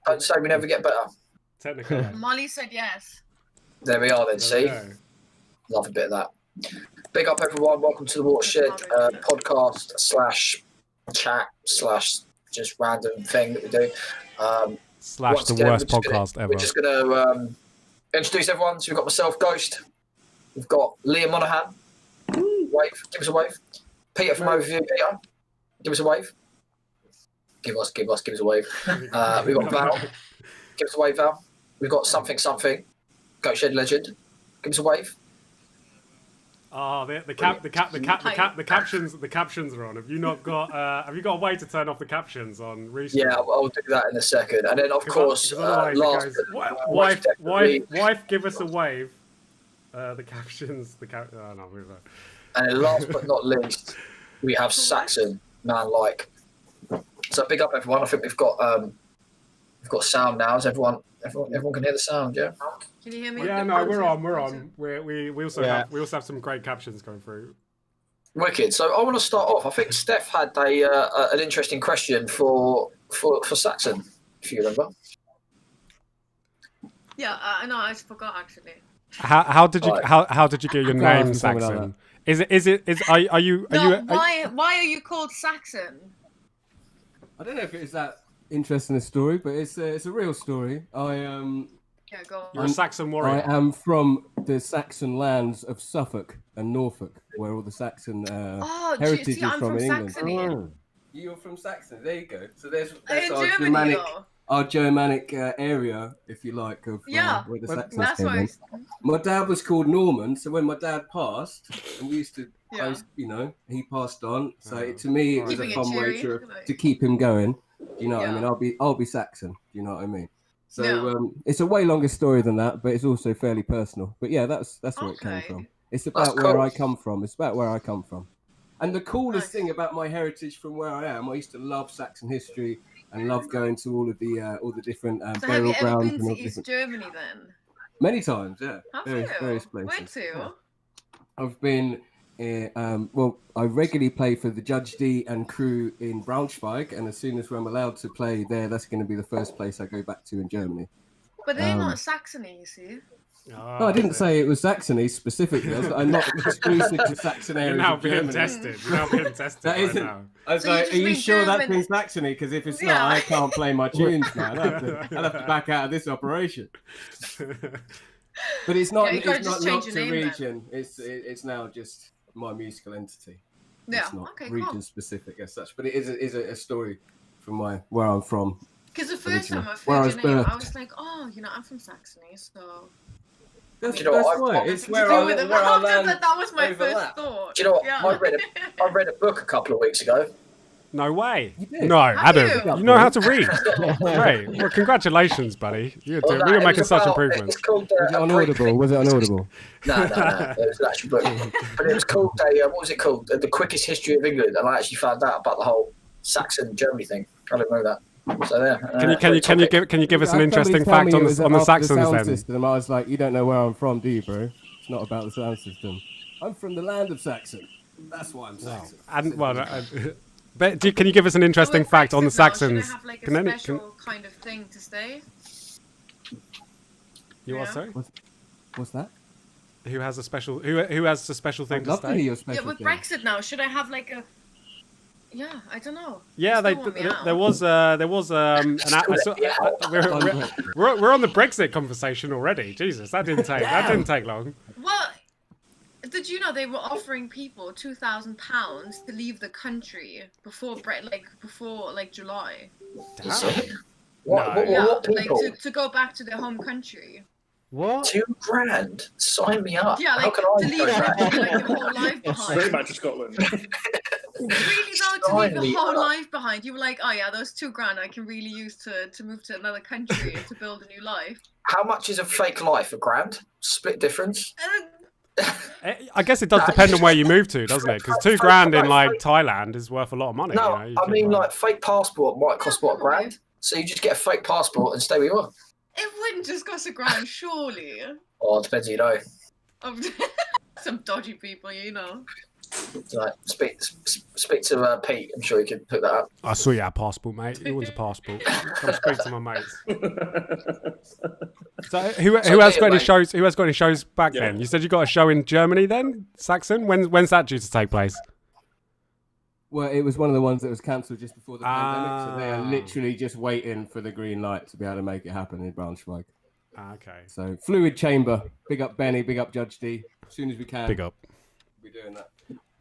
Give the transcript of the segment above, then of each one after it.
Don't say we never get better. Technical. Molly said yes. There we are then, see? Go. Love a bit of that. Big up everyone, welcome to the Watershed podcast / chat / just random thing that we do. / the worst podcast ever. We're just going to introduce everyone. So we've got myself, Goast. We've got Liam Monaghan. Wave, give us a wave. Peter from Overview, Peter. Give us a wave. Give us a wave. We've got Val. Give us a wave, Val. We've got something. Goat Shed legend. Give us a wave. Oh, the captions are on. Have you not got? Have you got a way to turn off the captions on Restream? Yeah, I'll do that in a second. And then of course, last wife, give us a wave. The captions. Oh no, move on. And then last but not least, we have Saxxon, man. Like, so big up everyone. I think we've got sound now. Is everyone can hear the sound? Yeah. Can you hear me? Yeah, no, we're on. We also have some great captions going through. Wicked. So I want to start off. I think Steph had an interesting question for Saxxon, if you remember. Yeah, I forgot actually. How did you get your name, Saxxon? Why are you called Saxxon? I don't know if it's that interesting a story, but it's a real story. You're a Saxon warrior. I am from the Saxon lands of Suffolk and Norfolk, where all the Saxon heritage is from in England. Saxony. You're from Saxon. There you go. So there's our Germanic area, if you like, of where the Saxons came in. My dad was called Norman, so when my dad passed, and we used to, he passed on. So to me, it was a fun way to keep him going. You know what I mean? I'll be Saxon. You know what I mean? So it's a way longer story than that, but it's also fairly personal. But yeah, that's where it came from. It's about where I come from. And the coolest thing about my heritage from where I am, I used to love Saxon history and love going to all the different burial grounds. Have you ever been to East Germany then? Many times, yeah. Various places. Where to? Yeah. I've been. I regularly play for the Judge D and crew in Braunschweig, and as soon as I'm allowed to play there, that's going to be the first place I go back to in Germany. But they're not Saxony, you see. No, I didn't say it was Saxony specifically. I'm not exclusive to Saxon areas. You're now being tested. That isn't. I was like, are you sure that's in Saxony? Because if it's not, I can't play my tunes, man. I'll have to back out of this operation. But it's not. It's not to region. It's now just my musical entity. Yeah. It's not region specific as such. But it is a story from where I'm from. Because the first time I heard your name, I was like, I'm from Saxony, so. That's right. It's where I land. That was my first thought. Do you know what? Yeah. I read a book a couple of weeks ago. No way. You did? No, Adam. You know how to read. Great. Well, congratulations, buddy. You're making such improvements. It's called, was it on Audible? Was it on Audible? No. It was an actual book. But it was called, what was it called? The Quickest History of England. And I actually found out about the whole Saxon Germany thing. I didn't know that. So yeah. Can you give us an interesting fact on the Saxons then? System. I was like, you don't know where I'm from, do you, bro? It's not about the sound system. I'm from the land of Saxon. That's why I'm Saxon. But can you give us an interesting fact on the Saxons? Should I have like a special kind of thing to say? You what? Sorry. What's that? Who has a special? Who has a special thing I'd to love say? To hear your special with thing. Brexit now, should I have like a? Yeah, I don't know. Yeah, there was we're on the Brexit conversation already. Jesus, that didn't take long. Well, did you know they were offering people £2,000 to leave the country before July? What people? Like to go back to their home country. What? $2,000? Sign me up. Yeah, like to leave your whole life behind. Straight back to Scotland. Really though, to leave your whole life behind. You were like, oh yeah, those $2,000 I can really use to move to another country and to build a new life. How much is a fake life? $1,000? Split difference? I guess it does depend on where you move to, doesn't it? Because $2,000 in like Thailand is worth a lot of money. No, I mean like fake passport might cost $1,000. So you just get a fake passport and stay where you are. It wouldn't just cost $1,000, surely. Oh, it depends who you know. Some dodgy people, you know. Tonight. Speak to Pete. I'm sure he could pick that up. I saw you had a passport, mate. Who wants a passport? Come speak to my mates. So who has got any shows? Who has got any shows back then? You said you got a show in Germany then, Saxxon. When's that due to take place? Well, it was one of the ones that was cancelled just before the pandemic, so they are literally just waiting for the green light to be able to make it happen in Braunschweig. Okay. So Fluid Chamber, big up Benny, big up Judge D. As soon as we can, Big up. we're doing that.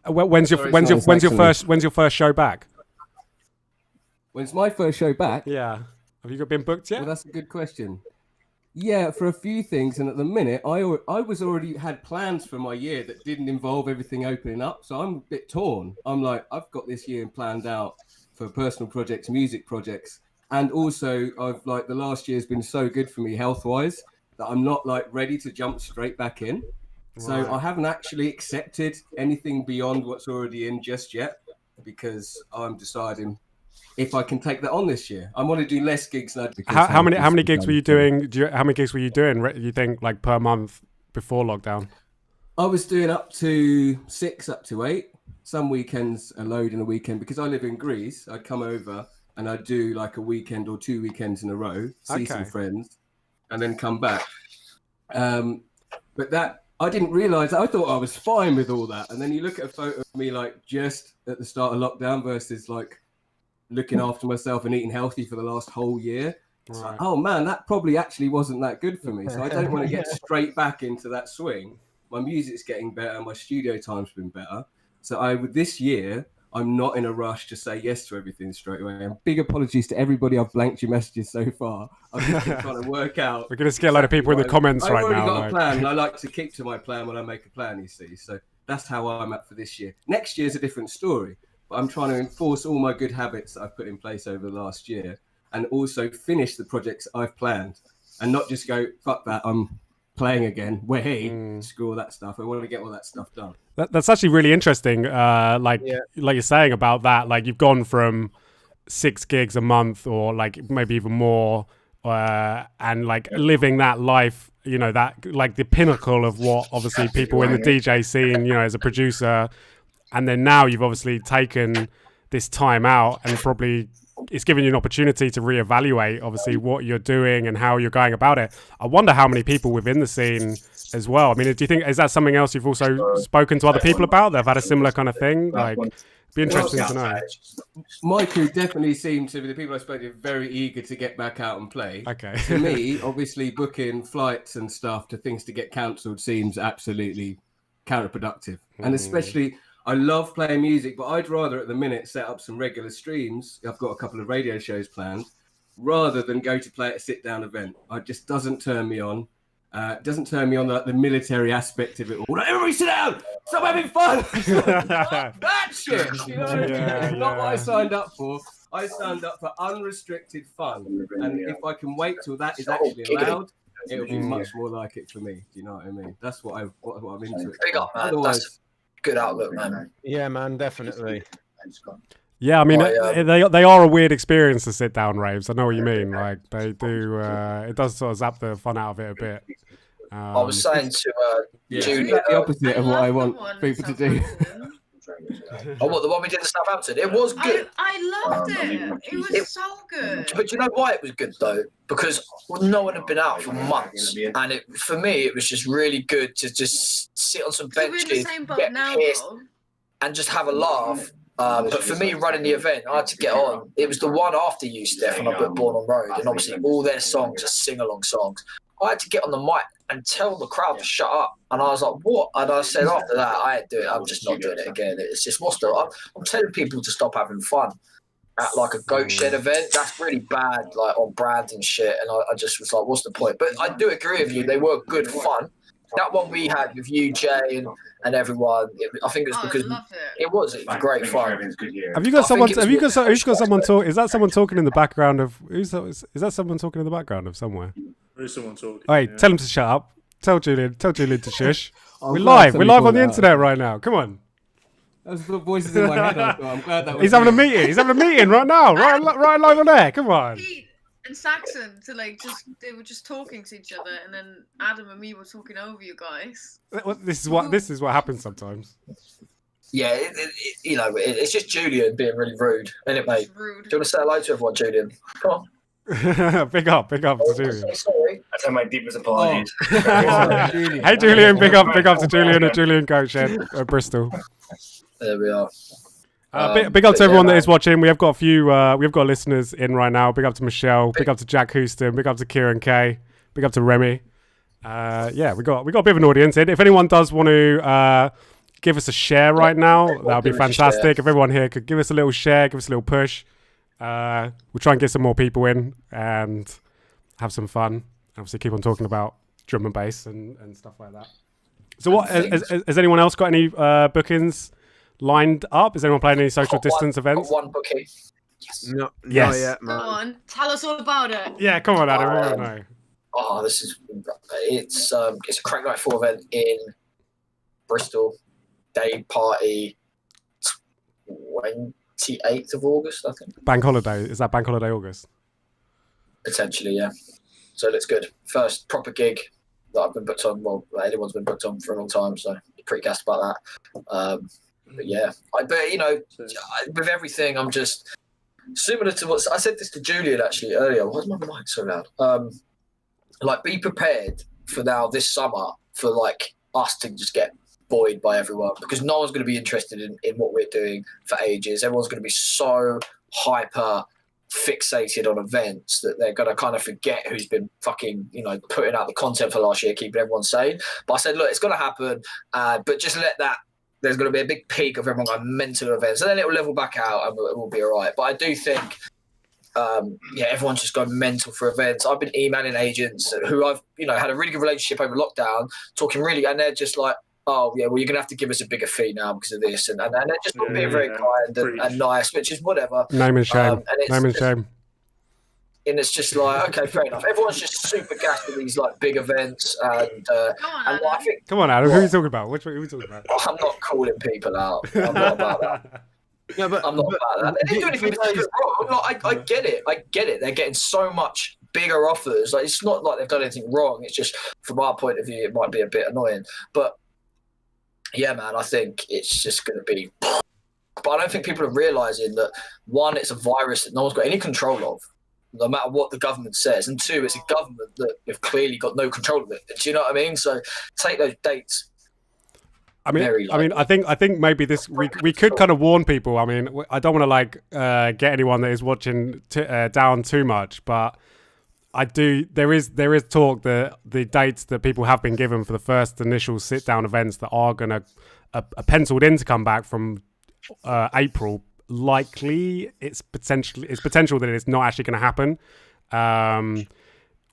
When's your first show back? When's my first show back? Yeah. Have you been booked yet? Well, that's a good question. Yeah, for a few things, and at the minute, I was already had plans for my year that didn't involve everything opening up, so I'm a bit torn. I'm like, I've got this year planned out for personal projects, music projects, and also I've like the last year has been so good for me health-wise that I'm not like ready to jump straight back in. So I haven't actually accepted anything beyond what's already in just yet because I'm deciding if I can take that on this year. I want to do less gigs now. How many gigs were you doing? How many gigs were you doing? You think like per month before lockdown? I was doing up to 6, up to 8. Some weekends a load in a weekend because I live in Greece. I'd come over and I'd do like a weekend or 2 weekends in a row, see some friends, and then come back. But that I didn't realise. I thought I was fine with all that. And then you look at a photo of me like just at the start of lockdown versus like looking after myself and eating healthy for the last whole year. It's like, oh man, that probably actually wasn't that good for me. So I don't want to get straight back into that swing. My music's getting better. My studio time's been better. So this year, I'm not in a rush to say yes to everything straight away. And big apologies to everybody I've blanked your messages so far. I've just been trying to work out. We're going to get a lot of people in the comments right now. I've already got a plan, and I like to keep to my plan when I make a plan, you see. So that's how I'm at for this year. Next year's a different story. But I'm trying to enforce all my good habits that I've put in place over the last year and also finish the projects I've planned and not just go, fuck that, I'm playing again. Screw all that stuff. I want to get all that stuff done. That's actually really interesting. Like you're saying about that, like you've gone from 6 gigs a month or like maybe even more and like living that life, you know, that like the pinnacle of what obviously people in the DJ scene, you know, as a producer. And then now you've obviously taken this time out and probably it's given you an opportunity to reevaluate obviously what you're doing and how you're going about it. I wonder how many people within the scene as well. I mean, do you think, is that something else you've also spoken to other people about that have had a similar kind of thing? Like, it'd be interesting to know. My crew definitely seem to be, the people I spoke to, very eager to get back out and play. Okay. To me, obviously booking flights and stuff to things to get cancelled seems absolutely counterproductive. And especially, I love playing music, but I'd rather at the minute set up some regular streams. I've got a couple of radio shows planned, rather than go to play at a sit-down event. It just doesn't turn me on. It doesn't turn me on the military aspect of it all. Everybody sit down! Stop having fun! That shit! You know what I mean? Not what I signed up for. I signed up for unrestricted fun. And if I can wait till that is actually allowed, it'll be much more like it for me. Do you know what I mean? That's what I'm into it. Big up, man. Otherwise, good outlook, man. Yeah, man, definitely. Yeah, I mean, they are a weird experience to sit down raves. I know what you mean. Like they do, it does sort of zap the fun out of it a bit. I was saying to Julie, the opposite of what I want people to do. Oh, what, the one we did in Southampton? It was good. I loved it. It was so good. But you know why it was good though? Because no one had been out for months, and for me, it was just really good to just sit on some benches, get pissed, and just have a laugh. But for me, running the event, I had to get on. It was the one after you, Steph, and I put Born on Road, and obviously all their songs are sing-along songs. I had to get on the mic and tell the crowd to shut up. And I was like, what? And I said after that, I ain't doing it. I'm just not doing it again. It's just, I'm telling people to stop having fun at like a Goat Shed event. That's really bad, like on brand and shit. And I just was like, what's the point? But I do agree with you. They were good fun. That one we had with you, Jay, and everyone, I think it's because it was great fun. Have you got someone? Who's got someone talk? Is that someone talking in the background of? Is that someone talking in the background of somewhere? There is someone talking. All right, tell him to shut up. Tell Julian to shush. We're live. We're live on the internet right now. Come on. Those are the voices in my head. I'm glad that was. He's having a meeting. He's having a meeting right now. Right live on air. Come on. And Saxxon they were just talking to each other, and then Adam and me were talking over you guys. This is what happens sometimes. Yeah, it's just Julian being really rude, isn't it, mate? Rude. Do you want to say hello to everyone, Julian? Come on. big up to Julian. Sorry. I send my deepest apologies. Hey Julian, big up to Julian at Julian Goast Bristol. There we are. Big up to everyone that is watching. We have got a few. We've got listeners in right now. Big up to Michelle. Big up to Jack Houston. Big up to Kieran K. Big up to Remy. Yeah, we got a bit of an audience in. If anyone does want to give us a share right now, that would be fantastic. If everyone here could give us a little share, give us a little push. We'll try and get some more people in and have some fun. Obviously, keep on talking about drum and bass and stuff like that. So, what has anyone else got any bookings lined up? Is anyone playing any social distance events? Got one booking. Yes. No, yes. Not yet, man. Go on, tell us all about it. Yeah, come on, Adam. We want to know. Oh, it's a Crack Night 4 event in Bristol. Day party 28th of August, I think. Bank holiday. Is that Bank Holiday August? Potentially, yeah. So it looks good. First proper gig that I've been booked on. Well, anyone's been booked on for a long time, so pretty gassed about that. But yeah, with everything, I'm just similar to what I said this to Julian actually earlier. Why's my mic so loud? Like, be prepared for now this summer for like us to just get buoyed by everyone, because no one's going to be interested in what we're doing for ages. Everyone's going to be so hyper fixated on events that they're going to kind of forget who's been fucking, putting out the content for last year, keeping everyone sane. But I said, look, it's going to happen, but just let that. There's going to be a big peak of everyone going mental events, and then it will level back out, and we'll be all right. But I do think, everyone's just going mental for events. I've been emailing agents who I've, had a really good relationship over lockdown, talking really, and they're just like, oh yeah, well, you're gonna have to give us a bigger fee now because of this, and they're just not being very kind and nice, which is whatever. Name and shame. Name and shame. And it's just like, okay, fair enough. Everyone's just super gassed with these like big events, and I think. Come on, Adam. Who are you talking about? Who are we talking about? I'm not calling people out. I'm not about that. Yeah, but I'm not about that. They didn't do anything wrong. Like, I get it. They're getting so much bigger offers. Like, it's not like they've done anything wrong. It's just, from our point of view, it might be a bit annoying, but. Yeah, man, I think it's just going to be... But I don't think people are realising that, one, it's a virus that no one's got any control of, no matter what the government says, and two, it's a government that have clearly got no control of it. Do you know what I mean? So take those dates. I think maybe this we could kind of warn people. I mean, I don't want to get anyone that is watching down too much, but I do. There is talk that the dates that people have been given for the first initial sit down events that are going to penciled in to come back from April. Likely, it's potential that it's not actually going to happen.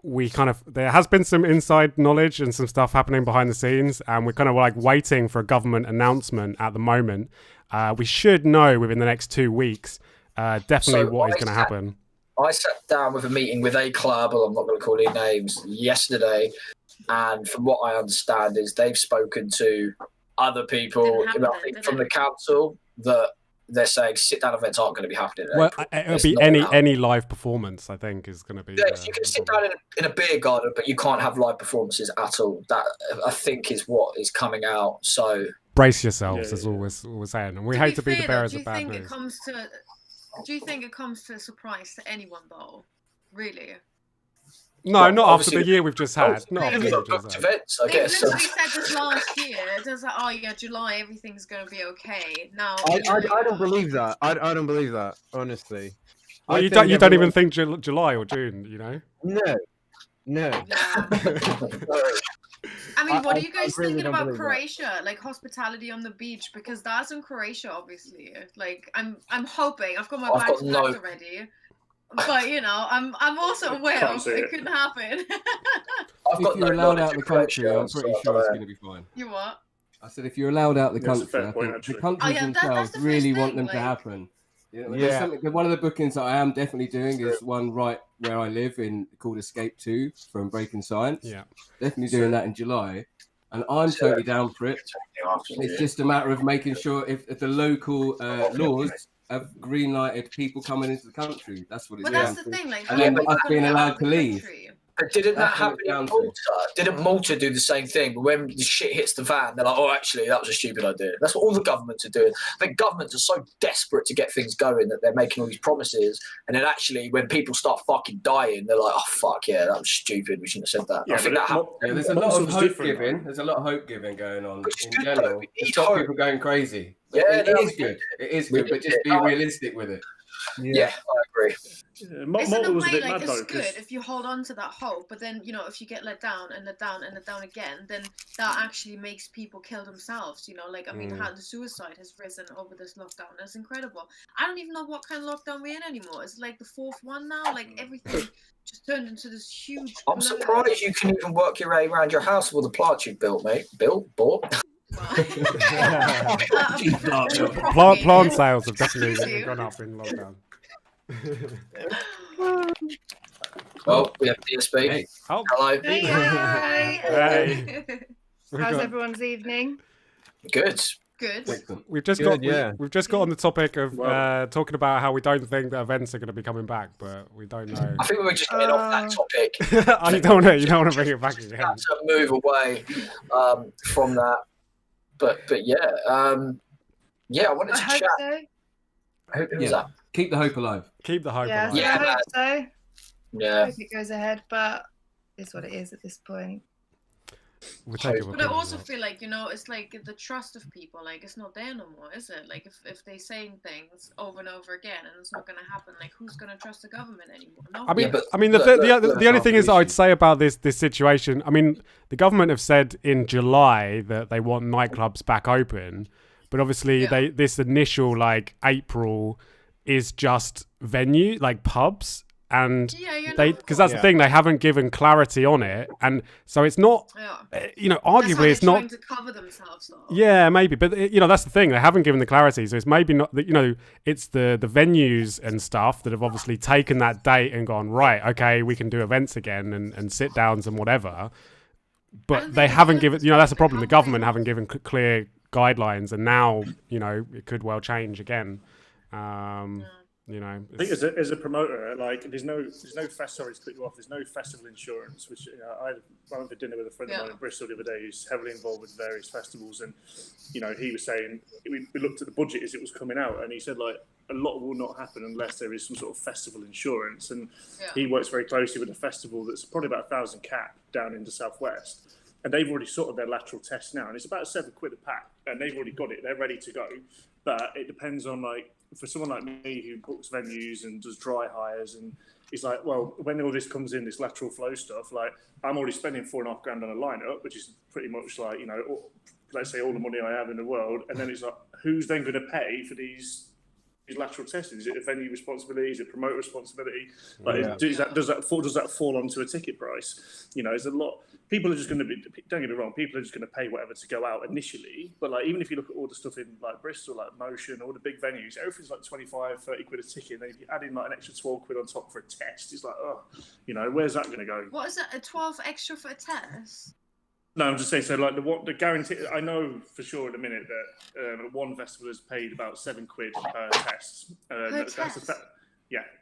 There has been some inside knowledge and some stuff happening behind the scenes, and we're kind of like waiting for a government announcement at the moment. We should know within the next 2 weeks definitely what is going to happen. I sat down with a meeting with a club, and I'm not going to call any names, yesterday, and from what I understand is they've spoken to other people from the council that they're saying sit-down events aren't going to be happening. Well, it'll be any live performance, I think, is going to be... Yeah, you can sit down in a beer garden, but you can't have live performances at all. That, I think, is what is coming out, so... Brace yourselves, as always we're saying, and we hate to be the bearers of bad news. Do you think it comes to a surprise to anyone, though? Really? No, not after the year we've just had. Not after the year we've just had. Events, I guess. They literally said this last year. It was like, oh yeah, July, everything's going to be okay. Now, I don't believe that. I don't believe that, honestly. Well, you don't even think July or June, you know? No. I mean, what are you guys thinking about Croatia? Like hospitality on the beach, because that's in Croatia, obviously. Like, I'm hoping. I've got my bags packed already, but I'm also aware of it couldn't happen. If you're allowed out the country, I'm pretty sure it's going to be fine. You what? I said if you're allowed out the country, I think the countries themselves really want them to happen. One of the bookings that I am definitely doing is one right where I live called Escape 2 from Breaking Science. Yeah, definitely doing that in July, and I'm totally down for it. It's just a matter of making sure if the local laws have green lighted people coming into the country. That's what it's. But that's the thing, like, and then us being allowed to leave. But didn't that happen in Malta? Didn't Malta do the same thing? But when the shit hits the fan, they're like, oh, actually, that was a stupid idea. That's what all the governments are doing. I think governments are so desperate to get things going that they're making all these promises. And then actually, when people start fucking dying, they're like, oh, fuck, yeah, that was stupid. We shouldn't have said that. Yeah, I think that happened. Yeah, there's a lot of hope giving. There's a lot of hope giving going on in general. To stop people going crazy. Yeah, it is good. It is good, but just be realistic with it. Yeah, I agree. Isn't a way like it's good if you hold on to that hope, but then if you get let down and let down and let down again, then that actually makes people kill themselves. Like I mean, how the suicide has risen over this lockdown. That's incredible. I don't even know what kind of lockdown we're in anymore. It's like the fourth one now. Like everything just turned into this huge. I'm surprised you can even work your way around your house with all the plants you built, mate. Bought. Plant sales have definitely gone up in lockdown. Well, we have DSP. Hey. Oh. Hello. Hey. How's everyone's evening? Good. We've just got on the topic of talking about how we don't think that events are going to be coming back, but we don't know. I think we were just getting off that topic. You don't want to bring it back again. Have to move away from that. But yeah, I wanted to chat. So. Who was that? Keep the hope alive. Keep the hope alive. Yeah, I hope so. Yeah. I hope it goes ahead, but it's what it is at this point. But I also feel like, it's like the trust of people, like it's not there no more, is it? Like if they're saying things over and over again and it's not going to happen, like who's going to trust the government anymore? No. I mean, the only thing is I would say about this situation, I mean, the government have said in July that they want nightclubs back open, but obviously this initial like April is just venue, like pubs. And because that's the thing, they haven't given clarity on it, and so it's not, arguably it's not. Trying to cover themselves, though. Yeah, maybe, but that's the thing, they haven't given the clarity, so it's maybe not. It's the venues and stuff that have obviously taken that date and gone right. Okay, we can do events again and sit downs and whatever, but they haven't given. That's the problem. The government haven't given clear guidelines, and now it could well change again. I think as a promoter, like there's no sorry to cut you off. There's no festival insurance. Which I went for dinner with a friend of mine in Bristol the other day who's heavily involved with various festivals, and he was saying we looked at the budget as it was coming out, and he said like a lot will not happen unless there is some sort of festival insurance. And he works very closely with a festival that's probably about 1,000 cap down in the southwest, and they've already sorted their lateral test now, and it's about £7 a pack, and they've already got it. They're ready to go, but it depends on like. For someone like me who books venues and does dry hires, and he's like, well, when all this comes in, this lateral flow stuff, like I'm already spending $4.5 grand on a lineup, which is pretty much like, let's say all the money I have in the world. And then it's like, who's then going to pay for these lateral testing? Is it a venue responsibility? Is it promoter responsibility? Like, does that fall onto a ticket price? There's a lot. People are just going to be. Don't get me wrong. People are just going to pay whatever to go out initially. But like, even if you look at all the stuff in like Bristol, like Motion, all the big venues, everything's like 25, 30 quid a ticket. And then if you add in like an extra 12 quid on top for a test, it's like, where's that going to go? What is that? A 12 extra for a test? No, I'm just saying. So like the guarantee, I know for sure at the minute that one festival has paid about £7 per test. And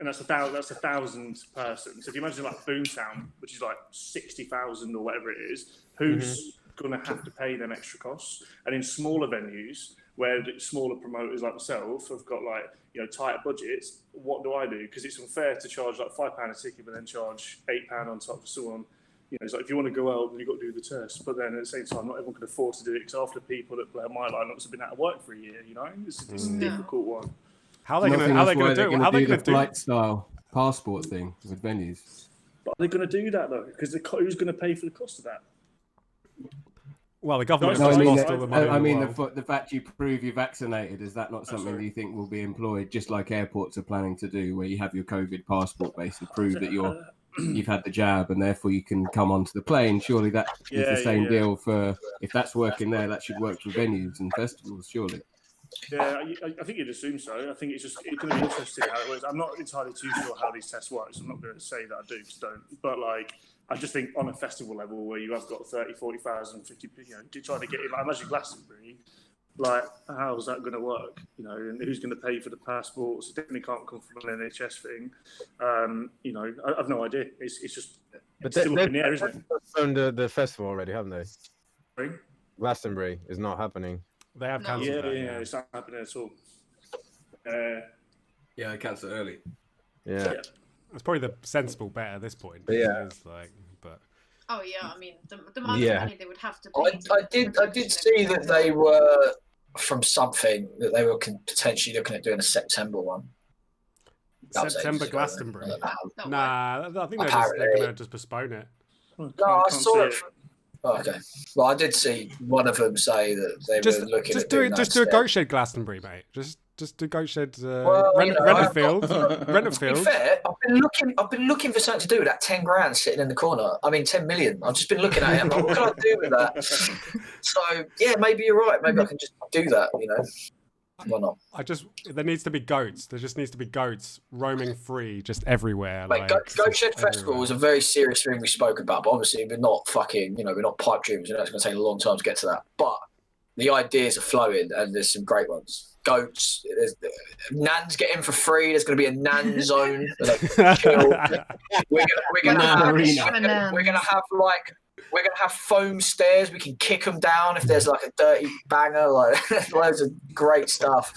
that's 1,000 person. So if you imagine like Boomtown, which is like 60,000 or whatever it is, who's going to have to pay them extra costs? And in smaller venues where smaller promoters like myself have got like tighter budgets, what do I do? Because it's unfair to charge like £5 a ticket, but then charge £8 on top for someone. It's like if you want to go out, then you've got to do the test. But then at the same time, not everyone can afford to do it because half the people that play my lineups have been out of work for a year. It's a difficult one. How are they going to do it? How are they going to do the flight style passport thing with venues? But are they going to do that though? Because who's going to pay for the cost of that? Well, the government has lost all the money. I mean, the fact you prove you're vaccinated, is that not something that you think will be employed, just like airports are planning to do, where you have your COVID passport basically prove that you've had the jab and therefore you can come onto the plane? Surely that is the same deal for, if that's working there, that should work for venues and festivals, surely. Yeah, I think you'd assume so. I think it's going to be interesting how it works. I'm not entirely too sure how these tests work, so I'm not going to say that I do, just don't. But like, I just think on a festival level where you have got 30, 40,000, 50, trying to get in, like, imagine Glastonbury, like, how's that going to work? And who's going to pay for the passports? It definitely can't come from an NHS thing. I have no idea. It's just But It's still up in the air, they've isn't it? postponed the festival already, haven't they? Sorry? Glastonbury is not happening. They have No. cancelled that. Yeah, it's not happening at all. Yeah, I cancelled early. Yeah. It's probably the sensible bet at this point. Yeah. It's like, but Oh yeah, I mean the amount of money they would have to pay. I did see that they were from something that they were potentially looking at doing a September one. September Glastonbury. Nah, I think they're gonna just postpone it. No, I saw it. Oh, okay. Well, I did see one of them say that they were looking at doing that. Just do a Goat Shed Glastonbury, mate. Just do Goat Shed. Rent a field. Rent a field. To be fair, I've been looking for something to do with that 10 grand sitting in the corner. I mean, 10 million. I've just been looking at it. I'm like, what can I do with that? So yeah, maybe you're right. Maybe I can just do that. You know, why not? There needs to be goats. There just needs to be goats roaming free, just everywhere. Like, Goat Shed Festival was a very serious thing we spoke about, but obviously we're not fucking, we're not pipe dreamers. It's going to take a long time to get to that. But the ideas are flowing, and there's some great ones. Goats, Nan's getting for free. There's going to be a Nan zone. We're gonna have foam stairs. We can kick them down if there's like a dirty banger. Like loads of great stuff.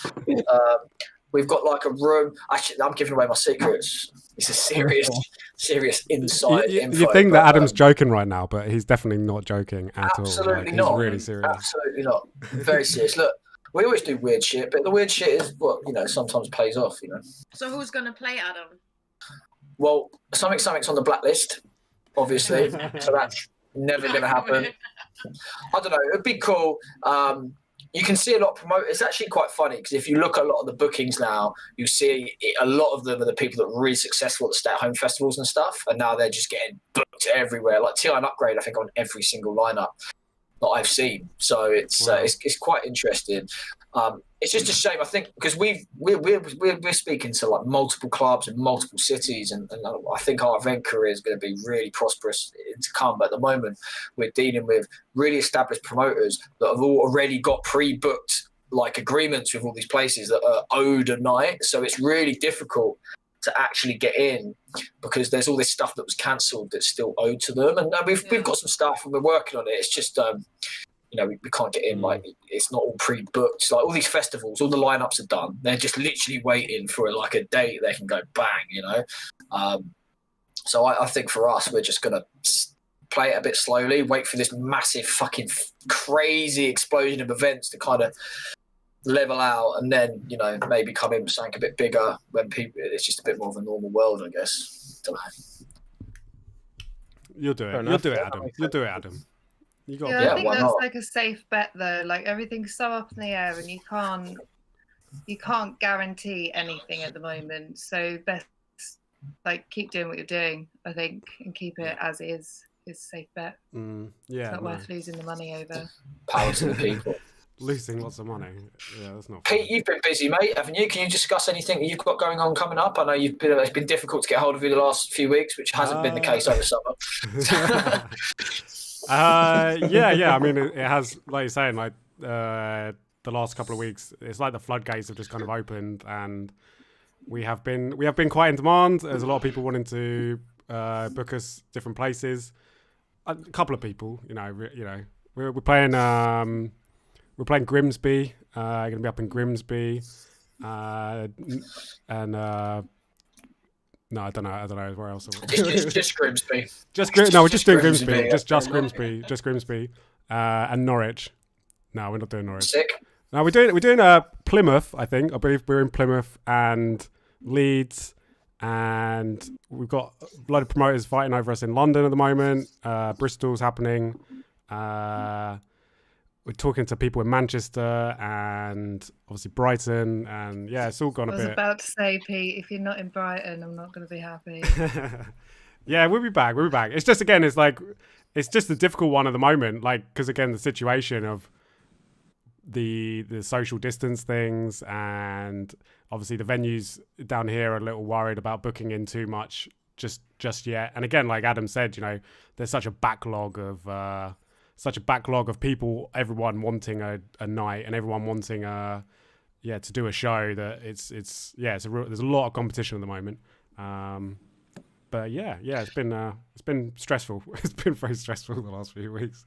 We've got like a room. Actually, I'm giving away my secrets. It's a serious inside info. You think that Adam's joking right now, but he's definitely not joking at all. Absolutely not. He's really serious. Absolutely not. Very serious. Look, we always do weird shit, but the weird shit is what sometimes pays off. So who's gonna play Adam? Well, something's on the blacklist, obviously. So that's never going to happen. I don't know. It'd be cool. You can see a lot of promoters. It's actually quite funny because if you look at a lot of the bookings now, you see a lot of them are the people that are really successful at the stay-at-home festivals and stuff, and now they're just getting booked everywhere. Like TI and Upgrade, I think, on every single lineup that I've seen. So it's quite interesting. It's just a shame, I think, because we're speaking to like multiple clubs in multiple cities, and I think our event career is going to be really prosperous to come. But at the moment, we're dealing with really established promoters that have already got pre-booked like agreements with all these places that are owed a night. So it's really difficult to actually get in because there's all this stuff that was cancelled that's still owed to them, and we've got some stuff and we're working on it. It's just we can't get in. Like, it's not all pre-booked. Like all these festivals, all the lineups are done. They're just literally waiting for like a date they can go bang. So I think for us, we're just gonna play it a bit slowly, wait for this massive fucking crazy explosion of events to kind of level out, and then maybe come in with something a bit bigger when it's just a bit more of a normal world, I guess. Don't know. You'll do it. You'll do it, Adam. You'll do it, Adam. I think that's like a safe bet though. Like everything's so up in the air, and you can't guarantee anything at the moment. So best keep doing what you're doing, I think, and keep it as is a safe bet. It's not worth losing the money over. Power to the people. Losing lots of money. Yeah, that's not. Pete, you've been busy, mate, haven't you? Can you discuss anything you've got going on coming up? I know it's been difficult to get hold of you the last few weeks, which hasn't been the case over summer. Yeah. I mean, it has, like you're saying, like the last couple of weeks, it's like the floodgates have just kind of opened, and we have been quite in demand. There's a lot of people wanting to book us different places. A couple of people, we're playing. We're playing Grimsby. Going to be up in Grimsby, and no, I don't know where else. Just Grimsby. No, we're just doing Grimsby. Just Grimsby. Just Grimsby. And Norwich. No, we're not doing Norwich. Sick. No, we're doing Plymouth. I think. I believe we're in Plymouth and Leeds, and we've got a lot of promoters fighting over us in London at the moment. Bristol's happening. We're talking to people in Manchester and obviously Brighton, and it's all gone a bit. I was about to say, Pete, if you're not in Brighton, I'm not going to be happy. Yeah, we'll be back. It's just, again, it's just a difficult one at the moment, because again, the situation of the social distance things, and obviously the venues down here are a little worried about booking in too much just yet. And again, like Adam said, there's such a backlog of people, everyone wanting a night and everyone wanting to do a show, that there's a lot of competition at the moment. But yeah, it's been stressful. It's been very stressful the last few weeks.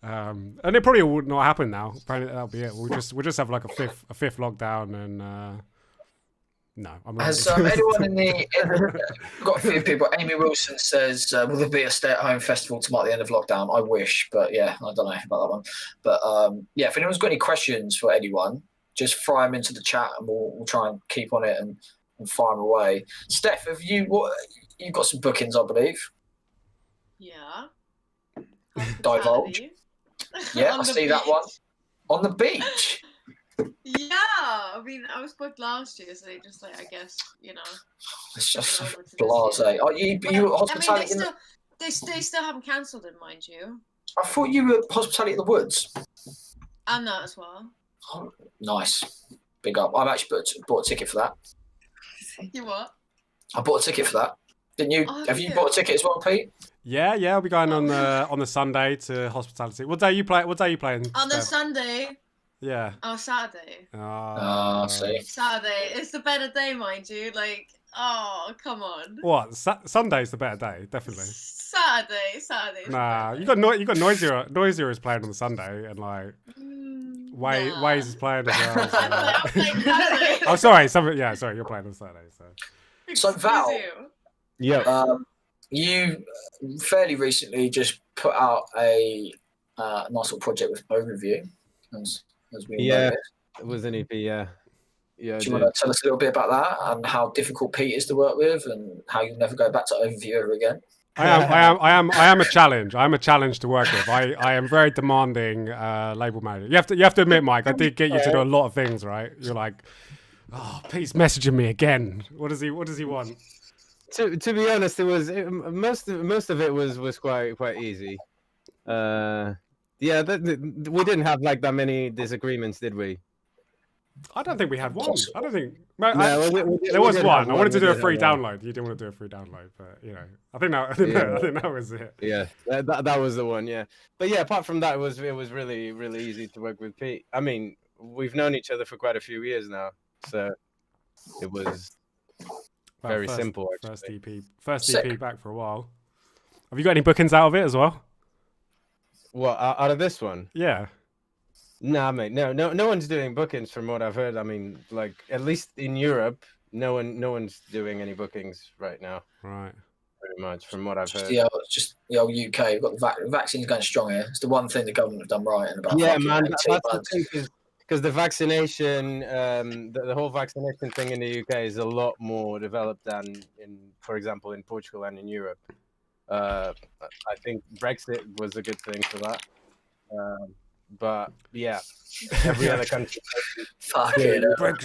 And it probably will not happen now. Apparently that'll be it. We'll just have like a fifth lockdown, and no, I'm not. Has anyone in the got a few people? Amy Wilson says, "Will there be a stay-at-home festival to mark the end of lockdown?" I wish, but yeah, I don't know about that one. But yeah, if anyone's got any questions for anyone, just fire them into the chat, and we'll try and keep on it and fire them away. Steph, have you've got some bookings, I believe? Yeah. Divulge. Yeah, I see that one on the beach. Yeah, I mean, I was booked last year, so they just I guess, It's just blasé. Are you hospitality? I mean, they still haven't cancelled it, mind you. I thought you were hospitality in the woods. I'm that as well. Oh, nice, big up. I've actually bought a ticket for that. You what? I bought a ticket for that. Didn't you? Oh, have you bought a ticket as well, Pete? Yeah, I'll be going on the Sunday to hospitality. What day are you playing? On the Sunday. Yeah. Oh, Saturday. See. Saturday. It's the better day, mind you. Oh, come on. What? Sunday's the better day, definitely. Saturday. Nah, you got Noisier is playing on the Sunday, and Waze is playing as well. So. I'm playing Saturday. Oh, sorry. Sorry, you're playing on Saturday. So Val, yeah, you fairly recently just put out a nice little project with Overview, as we know it. It was an EP. Yeah. Do you want to tell us a little bit about that and how difficult Pete is to work with, and how you'll never go back to Overview ever again? I am a challenge. I'm a challenge to work with. I am very demanding label manager. You have to admit, Mike, I did get you to do a lot of things, right? You're like, oh, Pete's messaging me again. What does he want? To be honest, most of it was quite easy. Yeah, we didn't have that many disagreements, did we? I don't think we had one. I don't think. There was one. I wanted to do a free download. You didn't want to do a free download, but I think that was it. Yeah, that was the one. Yeah, but yeah, apart from that, it was really easy to work with Pete. I mean, we've known each other for quite a few years now, so it was very simple. Actually. First EP back for a while. Have you got any bookings out of it as well? What, out of this one? Yeah. Nah, mate. No one's doing bookings from what I've heard. I mean, at least in Europe, no one's doing any bookings right now. Right. Pretty much from what I've heard. Yeah, it's just the old UK. We've got the vaccines going strong here. It's the one thing the government have done right in about. Yeah, man. That's the thing, because the vaccination, the whole vaccination thing in the UK is a lot more developed than for example, in Portugal and in Europe. I think Brexit was a good thing for that. But yeah, every other country. Fucking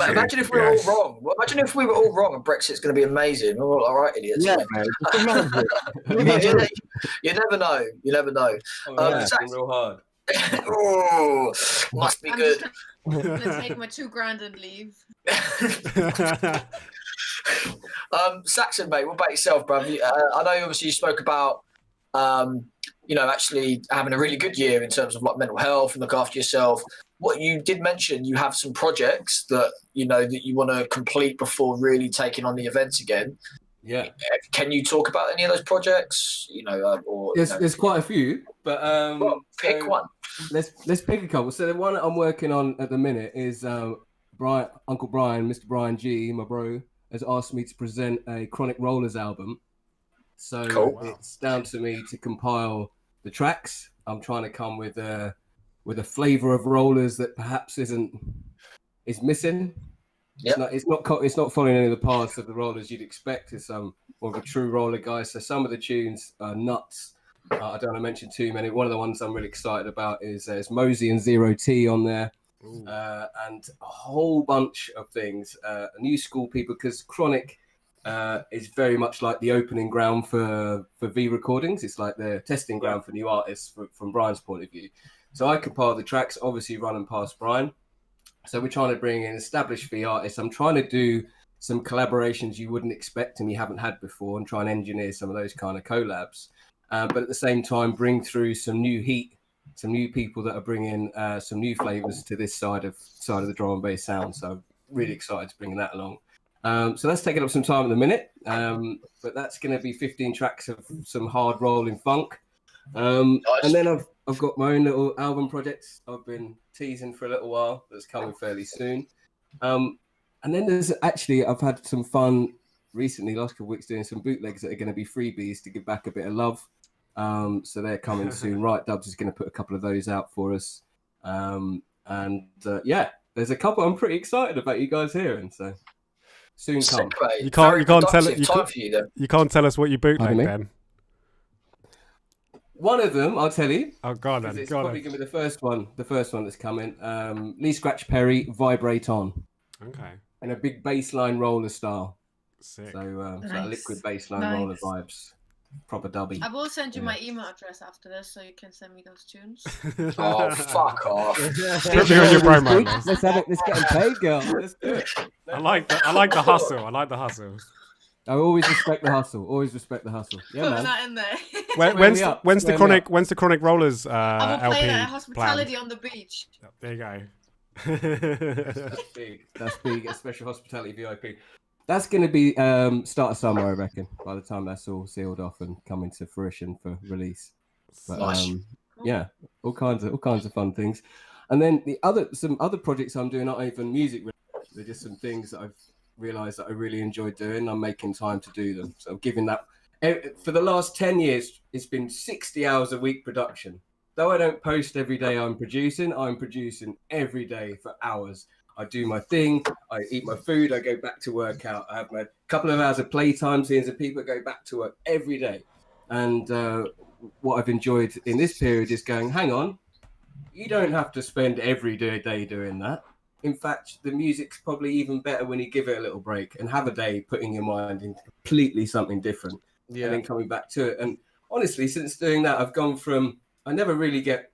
imagine if we were all wrong. Well, imagine if we were all wrong and Brexit's going to be amazing. We're all right, idiots. Yeah, man. You never know. You never know. Real hard. Oh, must be good. I'm gonna take my $2,000 and leave. Saxxon, mate, what about yourself, bruv? I know obviously you spoke about actually having a really good year in terms of mental health and look after yourself. What you did mention, you have some projects that that you want to complete before really taking on the events again. Yeah. Can you talk about any of those projects? There's quite a few, but pick one. Let's pick a couple. So the one that I'm working on at the minute is Uncle Brian, Mr. Brian G, my bro, has asked me to present a Chronic Rollers album. So cool. It's down to me to compile the tracks. I'm trying to come with a flavour of rollers that perhaps is missing. Yep. It's not following any of the paths of the rollers you'd expect. It's more of a true roller guy. So some of the tunes are nuts. I don't want to mention too many. One of the ones I'm really excited about is Mosey and Zero T on there. And a whole bunch of things. New school people, because Chronic is very much like the opening ground for V recordings. It's like the testing ground for new artists from Brian's point of view. So I compile the tracks, obviously running past Brian. So we're trying to bring in established V artists. I'm trying to do some collaborations you wouldn't expect and you haven't had before, and try and engineer some of those kind of collabs. But at the same time, bring through some new heat, some new people that are bringing some new flavors to this side of the drum and bass sound. So I'm really excited to bring that along. So that's taking up some time at the minute, but that's going to be 15 tracks of some hard rolling funk. And then I've got my own little album projects I've been teasing for a little while that's coming fairly soon. And then there's actually, I've had some fun recently, last couple of weeks, doing some bootlegs that are going to be freebies to give back a bit of love. So they're coming soon. Right, Dubs is going to put a couple of those out for us. Yeah, there's a couple I'm pretty excited about you guys hearing. So soon come. You can't tell us what you bootleg then. One of them, I'll tell you. Oh God, then. It's probably going to be the first one that's coming. Lee Scratch Perry, Vibrate On. Okay. And a big bassline roller style. Sick. So, Nice. so liquid bassline roller vibes. Proper dubby. I will send you my email address after this, so you can send me those tunes. Oh, fuck off! Put me on your promo. Let's have it. Let's get paid, girl. Let's do it. I like the hustle. I like the hustle. I always respect the hustle. Always respect the hustle. Yeah, Put man. that in there. When's the Chronic Rollers I will LP play that Hospitality planned? on the Beach. There you go. That's big. That's big. A special hospitality VIP. That's going to be start of summer, I reckon. By the time that's all sealed off and coming to fruition for release. But yeah, all kinds of fun things. And then some other projects I'm doing aren't even music. They're just some things that I've realised that I really enjoy doing. I'm making time to do them. So I'm giving that. For the last 10 years, it's been 60 hours a week production. Though I don't post every day I'm producing every day for hours. I do my thing, I eat my food, I go back to work out. I have my couple of hours of playtime, seeing some people, go back to work every day. And what I've enjoyed in this period is going, hang on, you don't have to spend every day doing that. In fact, the music's probably even better when you give it a little break and have a day putting your mind into completely something different and then coming back to it. And honestly, since doing that, I've gone from, I never really get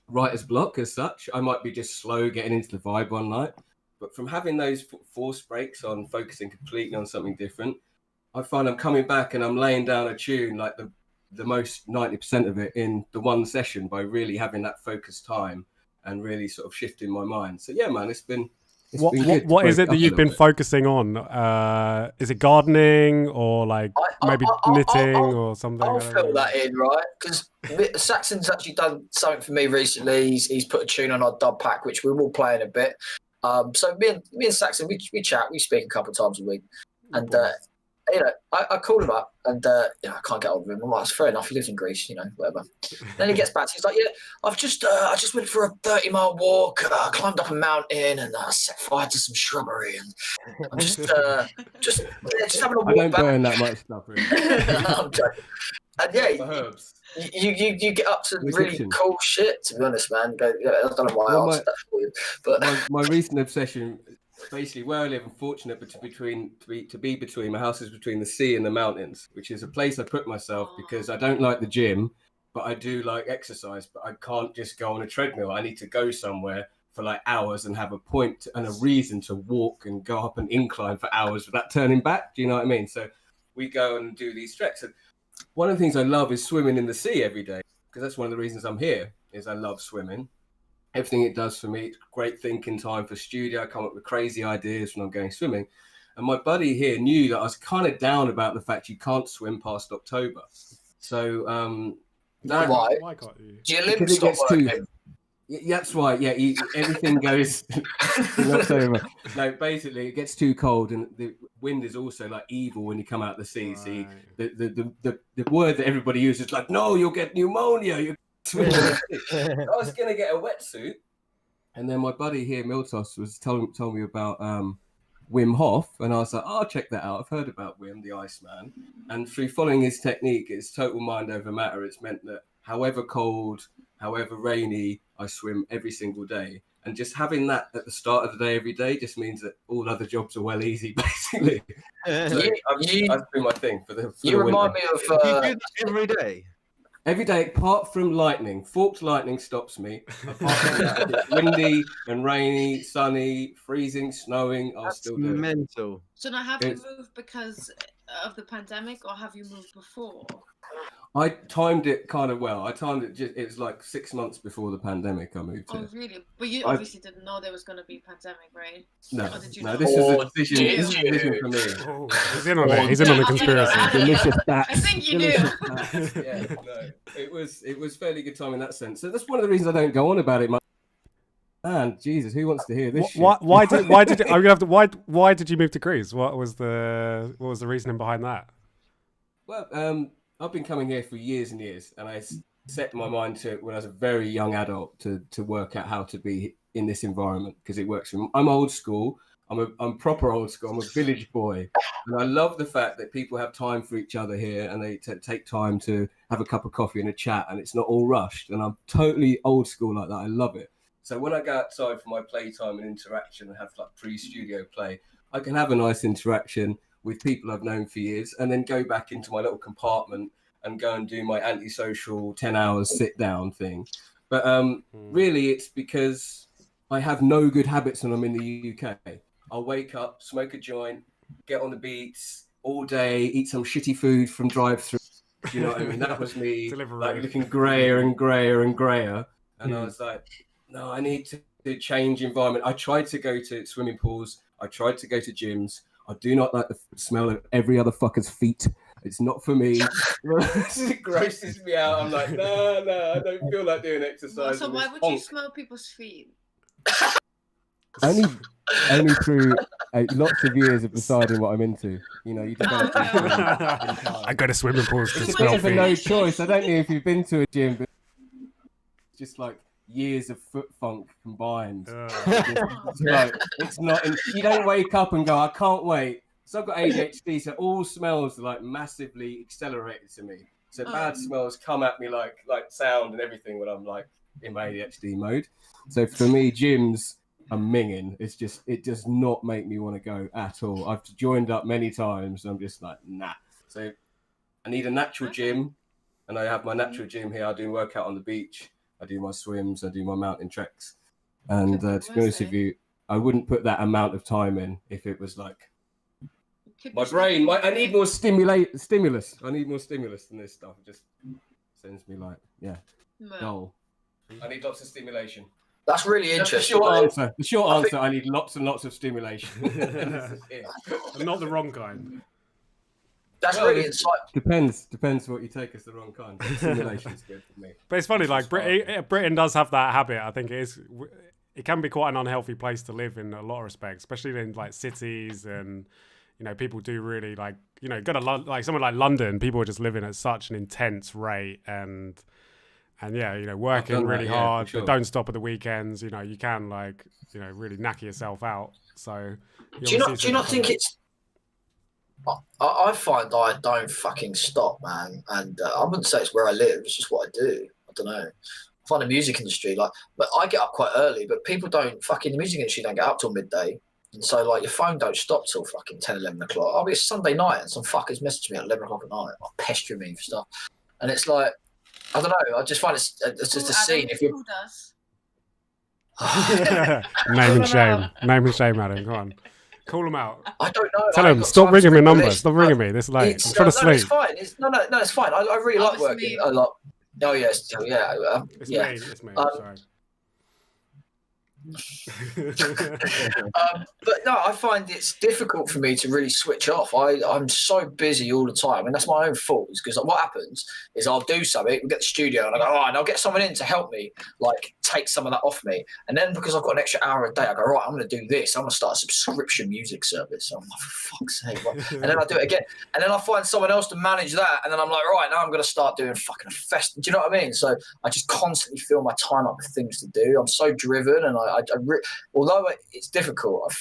writer's block as such. I might be just slow getting into the vibe one night, but from having those forced breaks on focusing completely on something different, I find I'm coming back and I'm laying down a tune like the most 90% of it in the one session by really having that focused time and really sort of shifting my mind. So yeah, man, it's been good. What is it that you've been focusing on? Is it gardening or like maybe knitting or something? I'll fill that in, right? Because Saxxon's actually done something for me recently. He's put a tune on our dub pack, which we will play in a bit. So me and Saxxon, we chat, we speak a couple of times a week, and I call him up, and I can't get hold of him. I'm like, it's fair enough. He lives in Greece, whatever. Then he gets back to me, he's like, I just went for a 30-mile walk, climbed up a mountain, and set fire to some shrubbery, and I'm just having a walk. I don't back. burn that much stuff, really. I'm joking. And herbs. You get up to really cool shit, to be honest, man. I don't know why I asked that for you, but my recent obsession. Basically, where I live, I'm fortunate to be between. My house is between the sea and the mountains, which is a place I put myself because I don't like the gym, but I do like exercise. But I can't just go on a treadmill. I need to go somewhere for like hours and have a point and a reason to walk and go up an incline for hours without turning back. Do you know what I mean? So we go and do these treks. And one of the things I love is swimming in the sea every day, because that's one of the reasons I'm here. Is I love swimming. Everything it does for me, it's great thinking time for studio. I come up with crazy ideas when I'm going swimming. And my buddy here knew that I was kind of down about the fact you can't swim past October. So why can't you? Do your limbs stop working? That's right. Yeah, everything goes in October. No, basically, it gets too cold, and the wind is also like evil when you come out of the sea. Right. See, the word that everybody uses is like, no, you'll get pneumonia. I was going to get a wetsuit, and then my buddy here, Miltos, was told me about Wim Hof, and I was like, I'll check that out. I've heard about Wim, the Iceman, and through following his technique, it's total mind over matter. It's meant that however cold, however rainy, I swim every single day, and just having that at the start of the day every day just means that all other jobs are well easy, basically. So I've been my thing for the remind me of you do that every day. Every day, apart from lightning. Forked lightning stops me. Apart from that, it's windy and rainy, sunny, freezing, snowing, I'll still do it. Mental. So now have you moved because of the pandemic, or have you moved before? I timed it kind of well. I timed it. It was like 6 months before the pandemic. I moved here. Oh, really? But you obviously didn't know there was going to be a pandemic, right? No, no. This is a decision. This is a decision for me. Oh, he's in on it. He's in on the conspiracy. Delicious I think you knew. Yeah, no, it was fairly good time in that sense. So that's one of the reasons I don't go on about it much. Man, Jesus, who wants to hear this? Why did you move to Greece? What was the reasoning behind that? Well, I've been coming here for years and years, and I set my mind to when I was a very young adult to work out how to be in this environment because it works for me. I'm old school. I'm proper old school. I'm a village boy, and I love the fact that people have time for each other here, and they take time to have a cup of coffee and a chat, and it's not all rushed. And I'm totally old school like that. I love it. So when I go outside for my playtime and interaction and have like pre-studio play, I can have a nice interaction with people I've known for years, and then go back into my little compartment and go and do my antisocial 10 hours sit down thing. But really it's because I have no good habits when I'm in the UK. I'll wake up, smoke a joint, get on the beats all day, eat some shitty food from drive-through. You know what I mean? That was me like looking grayer and grayer and grayer. And I was like, no, I need to change environment. I tried to go to swimming pools. I tried to go to gyms. I do not like the smell of every other fucker's feet. It's not for me. It grosses me out. I'm like, no, I don't feel like doing exercise. So why would you smell people's feet? Only through lots of years of deciding what I'm into. You know, you develop. I go to swimming pools to it's smell a bit of feet. a no choice. I don't know if you've been to a gym, but it's just like years of foot funk combined. It's not. You don't wake up and go, I can't wait. So I've got ADHD, so all smells are like massively accelerated to me. So bad smells come at me like sound and everything when I'm like in my ADHD mode. So for me, gyms are minging. It does not make me want to go at all. I've joined up many times and I'm just like, nah. So I need a natural gym, and I have my natural gym here. I do workout on the beach. I do my swims, I do my mountain treks. And to be honest with you, I wouldn't put that amount of time in if it was like my brain. I need more stimulus. I need more stimulus than this stuff. It just sends me like, dull. I need lots of stimulation. That's really interesting. The short answer, I need lots and lots of stimulation. And not the wrong kind. That's really insightful. Depends what you take as the wrong kind. Stimulation is good for me. But it's funny, like Britain does have that habit. I think it can be quite an unhealthy place to live in a lot of respects, especially in like cities, and you know, people do really like, you know, go to like somewhere like London, people are just living at such an intense rate, and yeah, you know, working really hard, but don't stop at the weekends. You know, you can like, you know, really knacker yourself out. So do you not think it's? I find I don't fucking stop, man, and I wouldn't say it's where I live. It's just what I do. I don't know. I find the music industry but I get up quite early, but people don't fucking. The music industry don't get up till midday, and so like your phone don't stop till fucking 10, 11 o'clock. I'll be a Sunday night and some fuckers message me at 11 o'clock at night, like pestering me for stuff, and it's like, I don't know. I just find it's just a scene. If you name and shame, Adam. Go on. Call them out. I don't know. Tell them, stop ringing my number. Stop ringing me this late. I'm trying to sleep. It's fine. It's fine. I really like working a lot. Oh, yes. Yeah. It's me. Sorry. But no, I find it's difficult for me to really switch off. I'm so busy all the time, and that's my own fault. Because what happens is I'll do something, we get the studio, and I go, and I'll get someone in to help me, like take some of that off me. And then because I've got an extra hour a day, I go, right, I'm going to do this. I'm going to start a subscription music service. I'm like, for fuck's sake. And then I do it again, and then I find someone else to manage that, and then I'm like, right, now I'm going to start doing fucking a fest. Do you know what I mean? So I just constantly fill my time up with things to do. I'm so driven, and although it's difficult,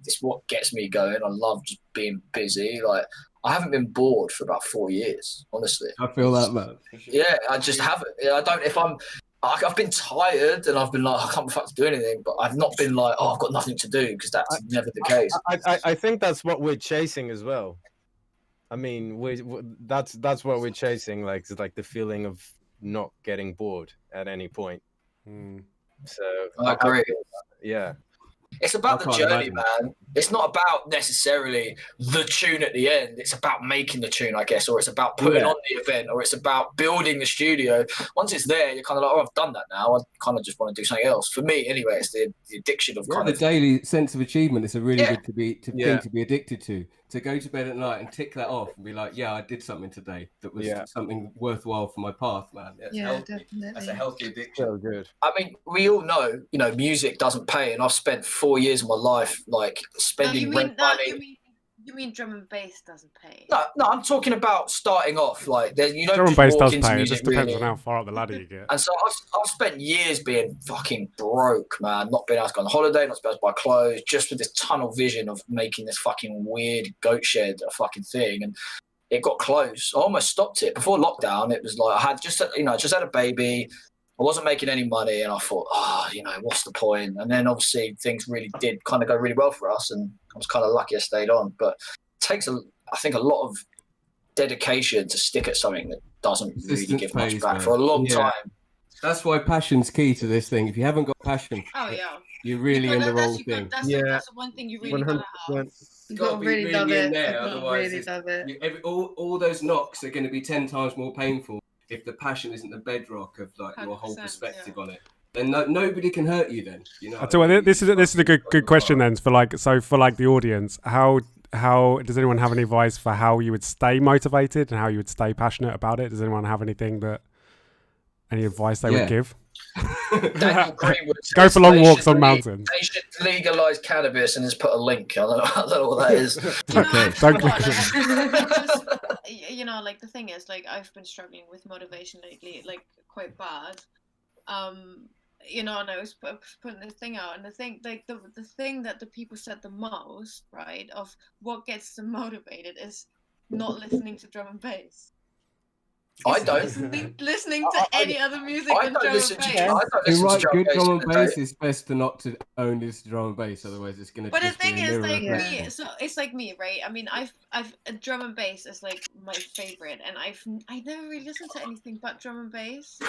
it's what gets me going. I love just being busy. Like, I haven't been bored for about 4 years, honestly. I feel that, man. Yeah, I just haven't. I don't. I've been tired and I've been like, I can't be fucked to do anything, but I've not been like, I've got nothing to do, because that's never the case. I think that's what we're chasing as well. I mean, that's what we're chasing. Like, it's like the feeling of not getting bored at any point. Mm. So I agree. Yeah. It's about the journey, man. It's not about necessarily the tune at the end. It's about making the tune, I guess, or it's about putting on the event, or it's about building the studio. Once it's there, you're kind of like, oh, I've done that now. I kind of just want to do something else. For me, anyway, it's the addiction of kind of... The daily sense of achievement is a really good thing to be addicted to. To go to bed at night and tick that off and be like, yeah, I did something today that was something worthwhile for my path, man. That's healthy. Definitely. That's a healthy addiction. So good. I mean, we all know, music doesn't pay, and I've spent 4 years of my life spending rent money. You mean drum and bass doesn't pay? No, I'm talking about starting off. Like, you don't drum and just bass walk does into pay. It music just depends really. on how far up the ladder you get. And so I've spent years being fucking broke, man. Not being able to go on holiday, not being able to buy clothes, just with this tunnel vision of making this fucking weird goat shed a fucking thing. And it got close. I almost stopped it before lockdown. It was like I had just had a baby. I wasn't making any money, and I thought, what's the point? And then obviously things really did kind of go really well for us, and I was kind of lucky I stayed on. But it takes I think a lot of dedication to stick at something that doesn't really give much back for a long time. That's why passion's key to this thing. If you haven't got passion, you're really in the wrong thing. That's the one thing you really gotta have. You've got to really love it. Otherwise, all those knocks are going to be 10 times more painful if the passion isn't the bedrock of your whole perspective on it. Then nobody can hurt you. Then I tell you what, this is a good question then for the audience. How does anyone have any advice for how you would stay motivated and how you would stay passionate about it? Does anyone have any advice they would give? Daniel Greenwood go for long walks on mountains. They should legalise cannabis and just put a link. I don't know what that is. Okay, don't click it. The thing is, I've been struggling with motivation lately, quite bad. And I was putting this thing out, and the thing that the people said the most, right, of what gets them motivated is not listening to drum and bass. I don't listening to any other music than drum and bass. To write good drum and bass, it's best to not to only listen to drum and bass, otherwise it's gonna. But the thing is, me, so it's like me, right? I mean, I've drum and bass is my favorite, and I never really listened to anything but drum and bass,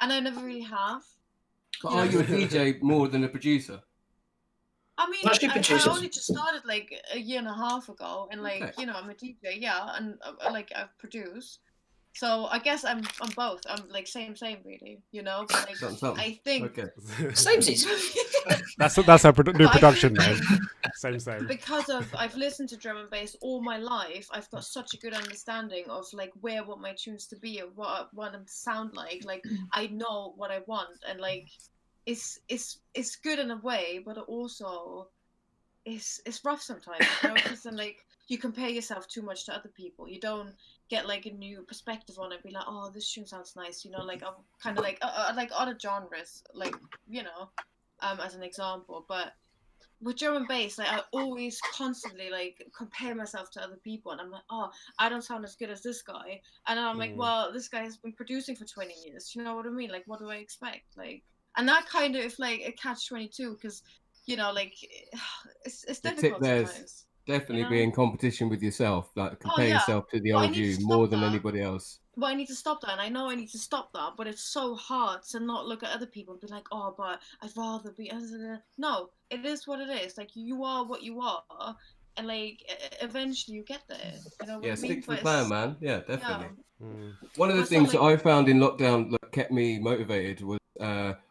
and I never really have. But are you a DJ more than a producer? I mean, I only just started a year and a half ago, and I'm a DJ, and I produce. So I guess I'm both. I'm same really, But I think samesies. That's our new production name. Same. Because I've listened to drum and bass all my life, I've got such a good understanding of where I want my tunes to be and what I want them to sound like. I know what I want, and it's good in a way, but also it's rough sometimes. Because you compare yourself too much to other people. You don't get a new perspective on it. Be like, oh, this tune sounds nice. I'm kind of other genres, as an example. But with drum and bass, I always constantly compare myself to other people, and I'm like, oh, I don't sound as good as this guy. And then I'm like, well, this guy has been producing for 20 years. You know what I mean? What do I expect? And that kind of a catch-22, because it's difficult sometimes. Definitely be in competition with yourself, compare yourself to the old you more than anybody else. But I need to stop that, and I know I need to stop that, but it's so hard to not look at other people and be like, oh, but I'd rather be... No, it is what it is. You are what you are, and eventually you get there. Stick to the plan, man. Yeah, definitely. Yeah. One of the things that I found in lockdown that kept me motivated was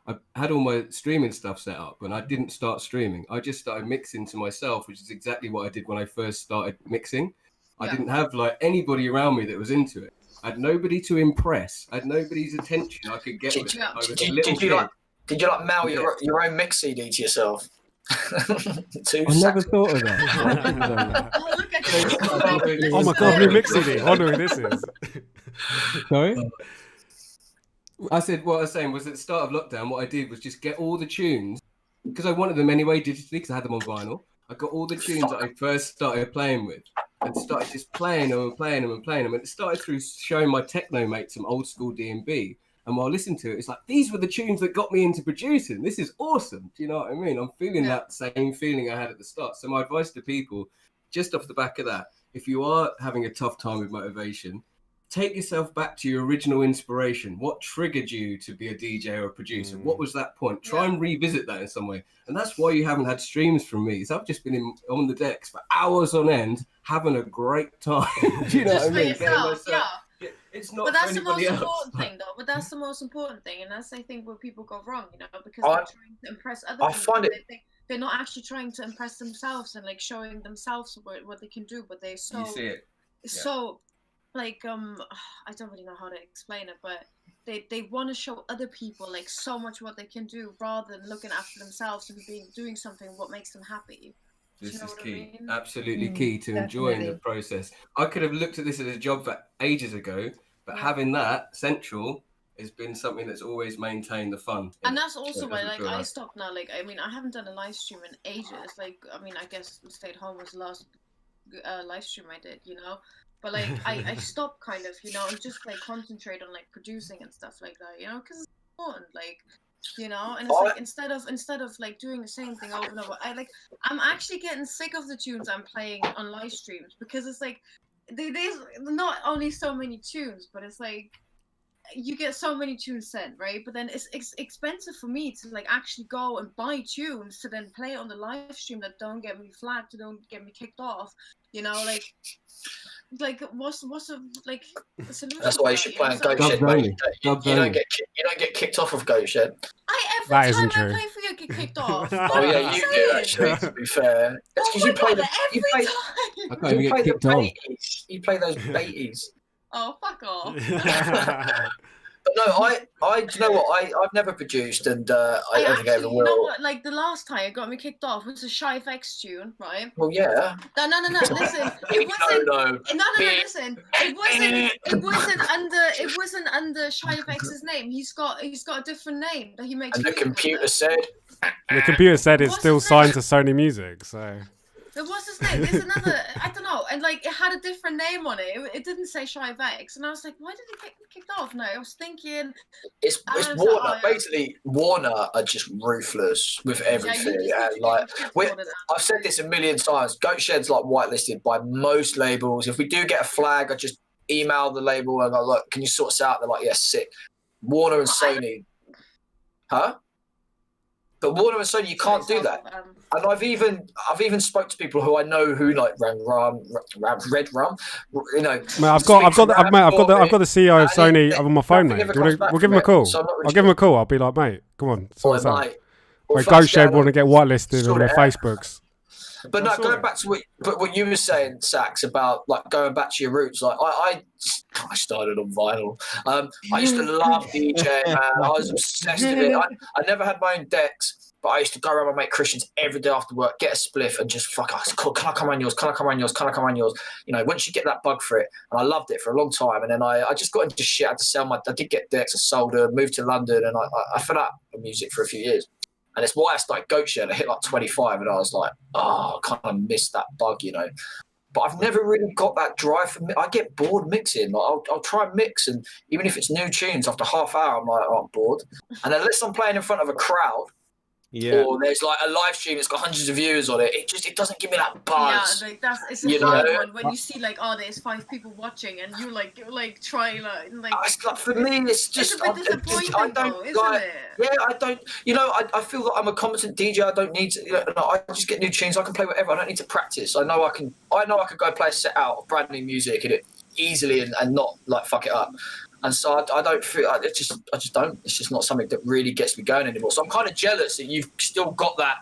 I had all my streaming stuff set up, and I didn't start streaming. I just started mixing to myself, which is exactly what I did when I first started mixing. I didn't have anybody around me that was into it. I had nobody to impress. I had nobody's attention I could get with it. I was a little kid. Did you mail your own mix CD to yourself? I never thought of that. Oh my god, new mix CD. I wonder who this is. Sorry? What I was saying was at the start of lockdown, what I did was just get all the tunes, because I wanted them anyway digitally, because I had them on vinyl. I got all the tunes that I first started playing with, and started just playing them. And it started through showing my techno mates some old school D&B. And while listening to it, it's these were the tunes that got me into producing. This is awesome. Do you know what I mean? I'm feeling that same feeling I had at the start. So my advice to people, just off the back of that, if you are having a tough time with motivation, take yourself back to your original inspiration. What triggered you to be a DJ or a producer? What was that point? Try and revisit that in some way. And that's why you haven't had streams from me. So I've just been on the decks for hours on end, having a great time. Do you know what I mean? Yourself, It's not. But that's the most else. important thing, though. But that's the most important thing, and that's I think where people go wrong, you know, because they're trying to impress other people. Find it. They're not actually trying to impress themselves and like showing themselves what they can do, but they're so. You see it. So, like I don't really know how to explain it, but they want to show other people like so much what they can do rather than looking after themselves and doing something what makes them happy. This is key, absolutely key to enjoying the process. I could have looked at this as a job for ages ago, but having that central has been something that's always maintained the fun. And that's also why, like, I stopped now. Like, I mean, I haven't done a live stream in ages. Like, I mean, I guess Stay at Home was the last live stream I did, you know. But like, I stopped kind of, you know, and just like concentrate on like producing and stuff like that, you know, because it's fun, like. You know, and it's like instead of like doing the same thing over and over, I'm actually getting sick of the tunes I'm playing on live streams because it's like there's not only so many tunes, but it's like you get so many tunes sent, right? But then it's expensive for me to like actually go and buy tunes to then play on the live stream that don't get me flagged, to don't get me kicked off. You know, like what's a like a solution? That's why you should play on Goast, mate. You don't get kicked off of Goast. Every time I play for you, I get kicked off. Oh yeah, you do actually. To be fair, it's because you play the I can't even get kicked off. You play those baities. Oh, fuck off. But no, I do you know what? I've never produced, and I don't think I ever will. You know what? Like the last time it got me kicked off was a Shy FX tune, right? Well, yeah. No. Listen, it wasn't. No. Listen, it wasn't under Shy FX's name. He's got a different name that he makes. And the computer said. The computer said it's still signed to Sony Music, so. What's his name? There's another, I don't know, and like it had a different name on it. It didn't say Shy Vex, and I was like, why did it get kicked off? No, I was thinking. It's Warner. Basically, Warner are just ruthless with everything. I've said this a million times. Goatshed's like whitelisted by most labels. If we do get a flag, I just email the label and I go, look, can you sort us out? They're like, yeah, sick. Warner and Sony. Huh? But Warner and Sony, you can't do that. And I've even spoke to people who I know who like Red Rum, you know. Mate, I've got the CEO of Sony on my phone, mate. We'll give him a call. I'll give him a call. I'll be like, mate, come on, sort us out. Goastshed want to get whitelisted on their Facebooks. But no, going back to what you were saying, Sax, about like going back to your roots. Like I started on vinyl. I used to love DJing, man. I was obsessed with it. I never had my own decks, but I used to go around with my mate Christians every day after work, get a spliff, and just fuck us. Can I come on yours? Can I come on yours? Can I come on yours? You know, once you get that bug for it, and I loved it for a long time. And then I just got into shit. I had to sell I did get decks. I sold them, moved to London, and I fell out of music for a few years. And it's why I started Goastshed. I hit like 25 and I was like, oh, I kind of missed that bug, you know. But I've never really got that drive for I get bored mixing. Like I'll try and mix, and even if it's new tunes, after half hour, I'm like, oh, I'm bored. And unless I'm playing in front of a crowd, or there's like a live stream that's got hundreds of viewers on it, it doesn't give me that buzz. Yeah, like it's a hard one when you see like, oh, there's 5 people watching, and you like try like. For me, it's just a bit disappointing, though, isn't it? Yeah, I don't. You know, I feel that I'm a competent DJ. I don't need to. You know, I just get new tunes. I can play whatever. I don't need to practice. I know I can go play a set out of brand new music and it easily and not like fuck it up. And so I don't feel I just don't. It's just not something that really gets me going anymore. So I'm kind of jealous that you've still got that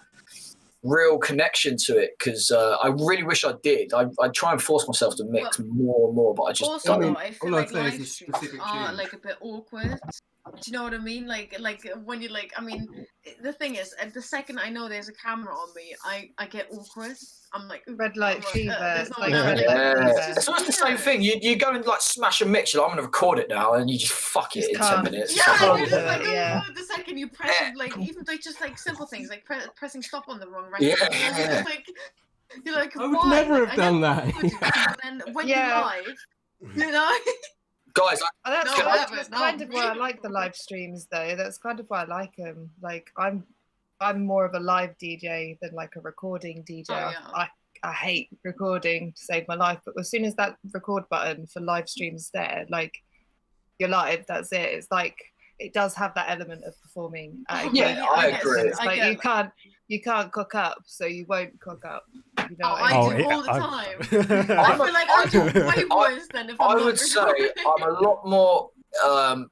real connection to it, because I really wish I did. I try and force myself to mix more and more, but I just also don't. I feel like live streams are like a bit awkward. Do you know what I mean? Like when you like, I mean, the thing is, the second I know there's a camera on me, I get awkward. I'm like, red light fever. So it's the same thing. You go and like smash a mix. You're like, I'm gonna record it now, and you just fuck it in 10 minutes. Yeah, the second you press it, like even like just like simple things like pressing stop on the wrong record. Yeah. You're like, I would never have done that. And then when you're live, you know. Guys, that's kind of why I like the live streams, though. That's kind of why I like them. Like I'm more of a live DJ than like a recording DJ. I hate recording to save my life, but as soon as that record button for live streams there, like you're live, that's it. It's like it does have that element of performing. Yeah, I agree. It's like you can't cook up, so you won't cook up. You know I do all the time. I feel like I do way worse than if I would say I'm a lot more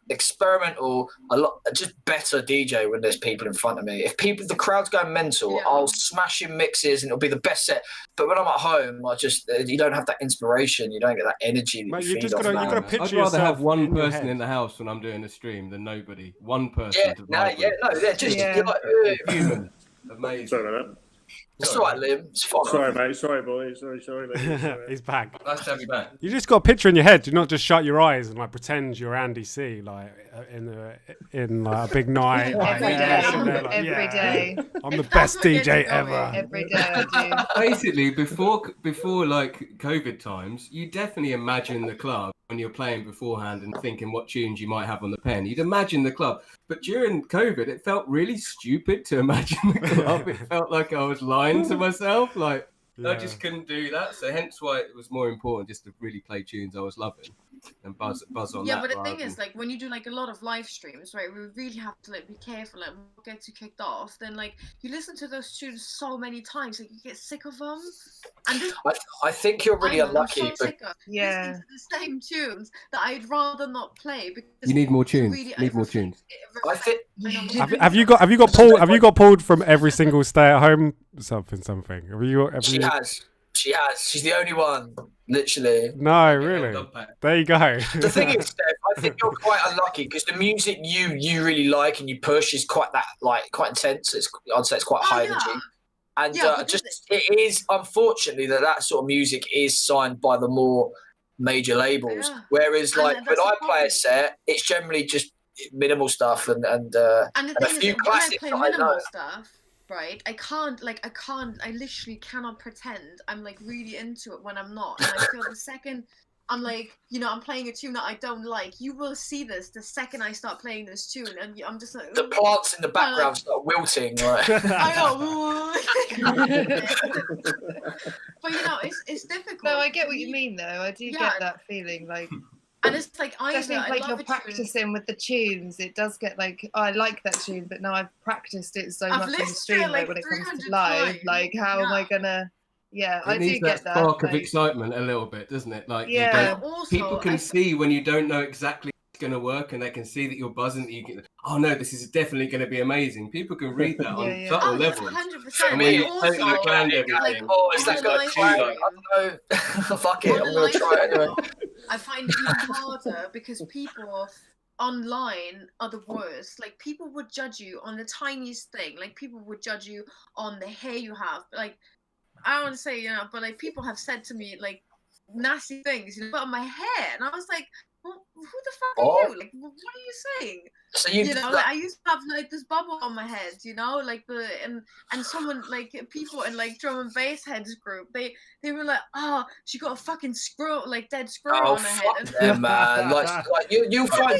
experimental, a lot just better DJ when there's people in front of me. If the crowd's going mental, I'll smash in mixes and it'll be the best set. But when I'm at home, you don't have that inspiration, you don't get that energy. Mate, you gotta picture I'd rather yourself have one person in the house when I'm doing a stream than nobody. One person. Human. Amazing. Sorry about that. It's all right, Liam. It's fine. Sorry, mate. Sorry, boy. Sorry, mate. He's back. Nice to have you back. You just got a picture in your head. Do not just shut your eyes and like pretend you're Andy C. Like in a big night. Every day. I'm the best DJ ever. Every day I do. Basically, before like COVID times, you definitely imagine the club when you're playing beforehand and thinking what tunes you might have on the pen. You'd imagine the club. But during COVID, it felt really stupid to imagine the club. It felt like I was lying to myself. Like, I just couldn't do that. So hence why it was more important just to really play tunes I was loving and buzz on that. Yeah, but the thing is, like, when you do like a lot of live streams, right, we really have to like be careful and get too kicked off. Then like you listen to those tunes so many times, like you get sick of them. And I think you're really unlucky. I'm so sick of listening to the same tunes that I'd rather not play because you need more tunes. Really, more tunes. I think. Have you got pulled from every single stay at home something? She has. She's the only one, literally. No, really. There you go. The thing is, Steph, I think you're quite unlucky because the music you really like and you push is quite intense. I'd say it's quite high energy, and it is unfortunately that sort of music is signed by the more major labels. Yeah. Whereas, like when I play a set, it's generally just minimal stuff and a few classics that I know. Stuff. Right, I literally cannot pretend I'm like really into it when I'm not. And I feel the second I'm like, I'm playing a tune that I don't like, you will see this the second I start playing this tune, and I'm just like the plants in the background start wilting. Right? I know. But it's difficult. No, I get what you mean though. I do get that feeling like. And it's like especially like you're practicing with the tunes, it does get like I like that tune, but now I've practiced it so much on the stream like when it comes to live. Like how am I gonna? Yeah, I do get that. Spark of excitement a little bit, doesn't it? Like people can see when you don't know exactly what's going to work, and they can see that you're buzzing. That you get, oh no, this is definitely going to be amazing. People can read that on subtle levels. 100%. And when you totally planned everything, it's like I don't know. Fuck it, I'm going to try it anyway. I find it even harder because people online are the worst. Like people would judge you on the tiniest thing. Like people would judge you on the hair you have. Like I don't want to say, but like people have said to me like nasty things, about my hair, and I was like, well, who the fuck are you? Like, what are you saying? So like I used to have like this bubble on my head, like and someone like people in like drum and bass heads group, they were like, oh, she got a fucking dead squirrel on her head. Them, man. like you'll find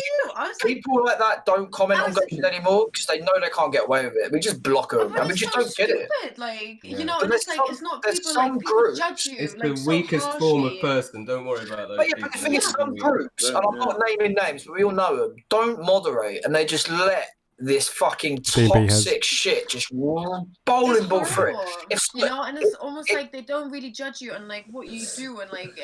people like that don't comment on Goast anymore because they know they can't get away with it. We just block them. I mean, just don't get it. Like and it's like it's not people like people judge you. It's like, the weakest form of person. Don't worry about those. But the thing is, some groups, and I'm not naming names, but we all know them, don't moderate. And they just let this fucking toxic shit just bowling ball through. And it's almost like they don't really judge you on like what you do, and like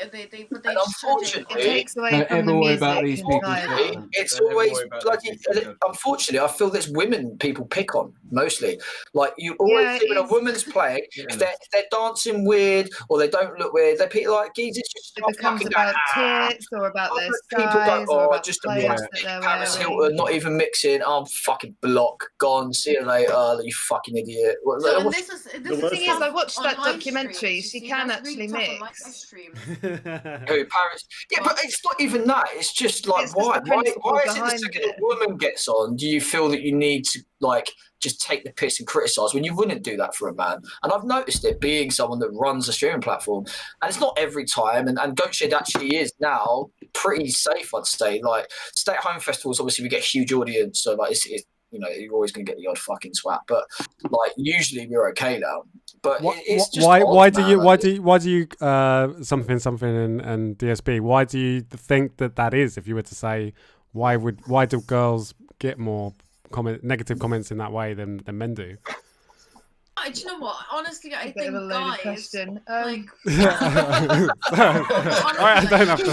but they unfortunately it takes away from the music. About these people. It's always bloody. Unfortunately, I feel this women people pick on mostly. Like you always see when a woman's playing, if they're dancing weird or they don't look weird, they pick like geezers just it becomes about tits or about their size or about the clothes that they're Paris wearing. Hilton, not even mixing. I'm fucking block gone. See you later, you fucking idiot. The thing is, I watched that documentary. She can actually mix. Who, Paris? Yeah, but it's not even that. It's just like why is it the second a woman gets on, do you feel that you need to like just take the piss and criticize when you wouldn't do that for a man? And I've noticed it being someone that runs a streaming platform, and it's not every time. And Watershed actually is now pretty safe, I'd say. Like stay-at-home festivals, obviously we get a huge audience, so like it's you know, you're always going to get the odd fucking swap. But like, usually we're okay now. But it's just why do you something and DSB? Why do you think that is? If you were to say, why do girls get more negative comments in that way than men do? Do you know what? Honestly, I think guys. Question. Like, I don't have to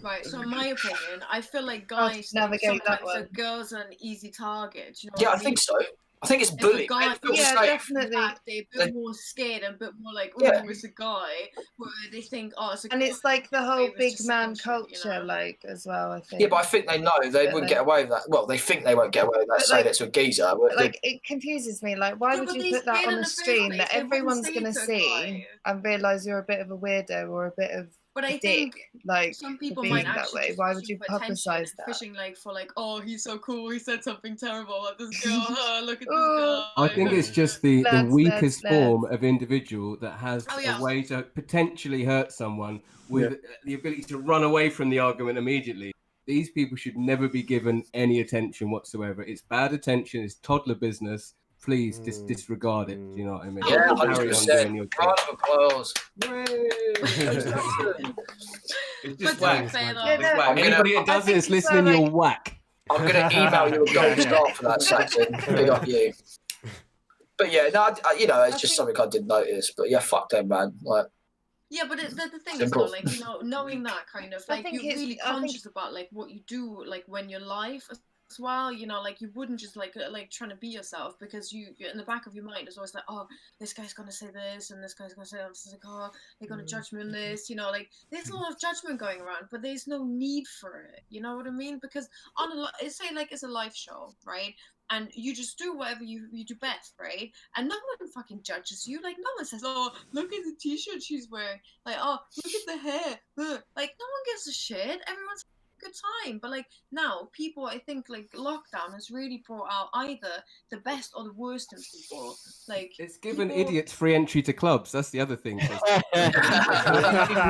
right. So, in my opinion, I feel like guys navigate that one. So girls are an easy target. You know yeah, I think so. I think it's bullying. Yeah, definitely. They're a bit more scared and a bit more like, oh, it's a guy, where they think, oh, it's a guy. And it's like the whole big man culture, like, as well, I think. Yeah, but I think they know they wouldn't get away with that. Well, they think they won't get away with that, say that's a geezer. Like, it confuses me. Like, why would you put that on a stream that everyone's going to see and realise you're a bit of a weirdo or a bit of But I dick, think like, some people being might that actually way. Why would you publicise that? Fishing like for like, oh, he's so cool. He said something terrible about this girl. Oh, look at this girl. I think it's just the weakest form of individual that has a way to potentially hurt someone with the ability to run away from the argument immediately. These people should never be given any attention whatsoever. It's bad attention. It's toddler business. Please disregard it. Do you know what I mean? Yeah, carry on doing your thing. Round of applause. It's just whack. Anybody that does it is listening, you're whack. I'm going to email you a gold star for that, Saxxon. Big up you. But yeah, no, you know, it's just something I did notice. But yeah, fuck them, man. Like, yeah, but the thing is, though, like, you know, knowing that kind of, like, you're really conscious about, like, what you do, like, when you're live as well, you know, like, you wouldn't just, like trying to be yourself, because you in the back of your mind is always like, oh, this guy's going to say this, and this guy's going to say this, like, oh, they're going to judge me on this, you know, like, there's a lot of judgment going around, but there's no need for it, you know what I mean? Because say, like, it's a live show, right? And you just do whatever you do best, right? And no one fucking judges you. Like, no one says, oh, look at the t-shirt she's wearing. Like, oh, look at the hair. Ugh. Like, no one gives a shit. Everyone's having a good time. But, like, now, people, I think, like, lockdown has really brought out either the best or the worst in people. Like, it's given idiots free entry to clubs. That's the other thing. People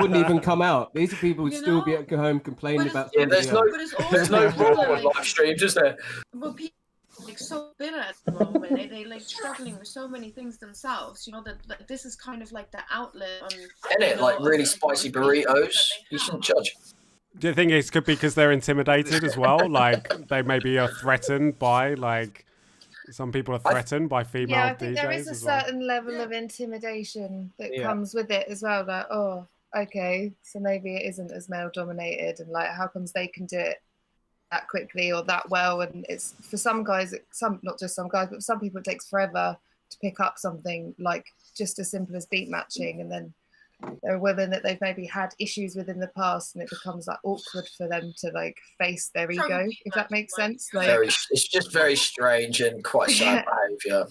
wouldn't even come out. These are people who'd still be at home complaining about something there's no rule on live streams, is there? Well, people like so bitter at the moment. They like struggling with so many things themselves. You know that like, this is kind of like the outlet on. Isn't it like really spicy burritos? You shouldn't judge. Do you think it could be because they're intimidated as well? Like they maybe are threatened by like some people are threatened by female DJs. Yeah, I think there is a certain level of intimidation that comes with it as well. Like, oh, okay, so maybe it isn't as male dominated, and like, how comes they can do it that quickly or that well? And it's for some guys, not just some guys, but for some people it takes forever to pick up something like just as simple as beat matching, and then there are women that they've maybe had issues with in the past, and it becomes like awkward for them to like face their ego, if that makes sense. Like, it's just very strange and quite sad behaviour.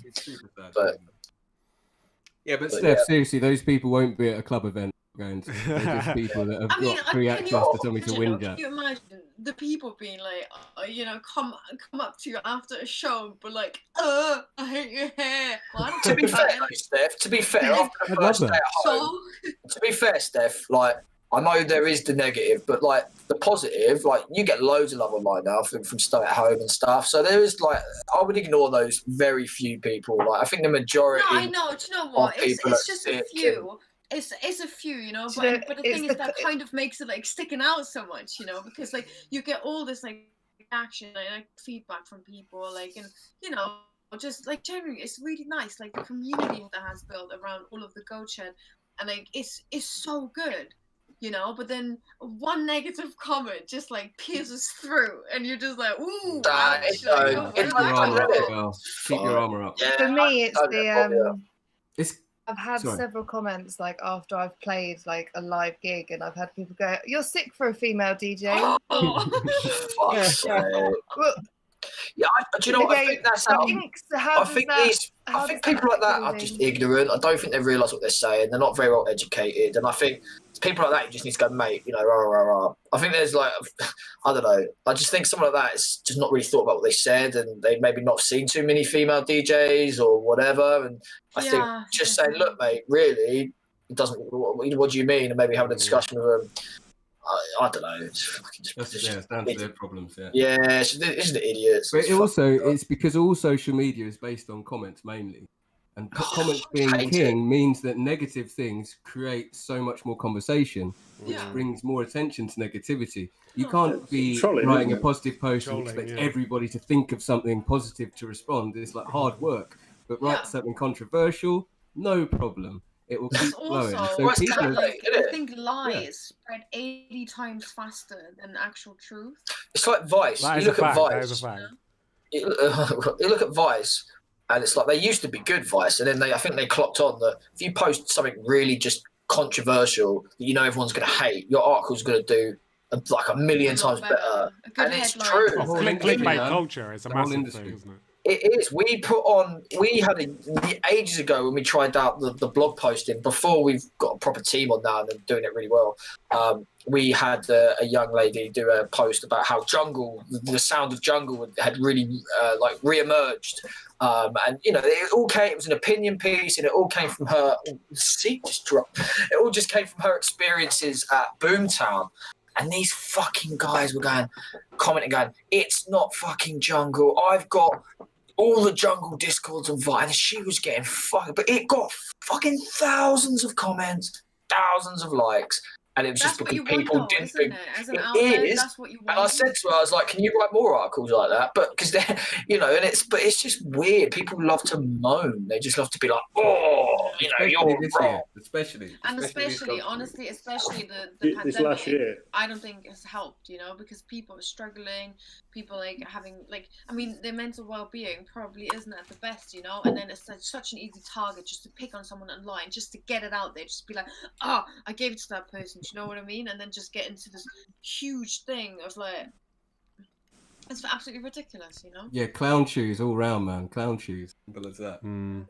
But Steph, seriously, those people won't be at a club event. They're just people that have got free access to something to whinge at. Can you imagine the people being like, you know, come up to you after a show, but like, I hate your hair. Well, to be fair, Steph, to be fair, after the first day at home, to be fair, Steph, like, I know there is the negative, but like the positive, like you get loads of love online now from stay at home and stuff. So there is like, I would ignore those very few people. Like I think the majority. No, I know. Do you know what? It's just a few. It's a few, you know, but the thing is that kind of makes it like sticking out so much, you know, because like you get all this like action and like feedback from people, like, and you know, just like generally it's really nice, like the community that has built around all of the Goat Shed, and like it's so good, you know. But then one negative comment just like pierces through, and you're just like, ooh, keep your armor up. Yeah, for me, it's I've had several comments like after I've played like a live gig, and I've had people go, "You're sick for a female DJ." Yeah, do you know what? I think that's how. I think people like that are just ignorant. I don't think they realise what they're saying. They're not very well educated, and I think people like that, you just need to go, mate, you know, rah, rah, rah. I think there's like, I don't know. I just think someone like that is just not really thought about what they said, and they maybe not seen too many female DJs or whatever. And I think just saying, look, mate, really, it doesn't. What do you mean? And maybe having a discussion with them. I don't know. It's fucking it's down to their problems. Yeah. Yeah, it's the idiots. But it's because all social media is based on comments mainly, and comments being king means that negative things create so much more conversation, which brings more attention to negativity. You can't be writing a positive post and expect everybody to think of something positive to respond. It's like hard work. But write something controversial, no problem. It will keep flowing. So people I think lies spread 80 times faster than actual truth. It's like Vice. That You look at Vice. That is a fact. You look at Vice, and it's like they used to be good Vice, and then I think they clocked on that if you post something really just controversial that you know everyone's going to hate, your article's going to do like a million times better. And it's true. Clickbait culture is a massive thing, isn't it? It is. We had ages ago when we tried out the blog posting before we've got a proper team on now and they're doing it really well. We had a young lady do a post about how the sound of jungle had really like re-emerged. And you know, it was an opinion piece and it all came from her. The seat just dropped. It all just came from her experiences at Boomtown. And these fucking guys were commenting, it's not fucking jungle. I've got all the jungle discords on Vine. And she was getting fucking, but it got fucking thousands of comments, thousands of likes. And it was just because people didn't think it is. That's what you want. And I said to her, I was like, "Can you write more articles like that?" But because they're, you know, but it's just weird. People love to moan. They just love to be like, "Oh, you know, you're wrong." Especially honestly, especially the pandemic. This last year, I don't think it's helped. You know, because people are struggling. People having I mean, their mental well-being probably isn't at the best. You know, and then it's such an easy target just to pick on someone online, just to get it out there, just be like, "Oh, I gave it to that person." You know what I mean? And then just get into this huge thing of like, it's absolutely ridiculous, you know? Yeah, clown shoes all round, man. Clown shoes. Simple as that.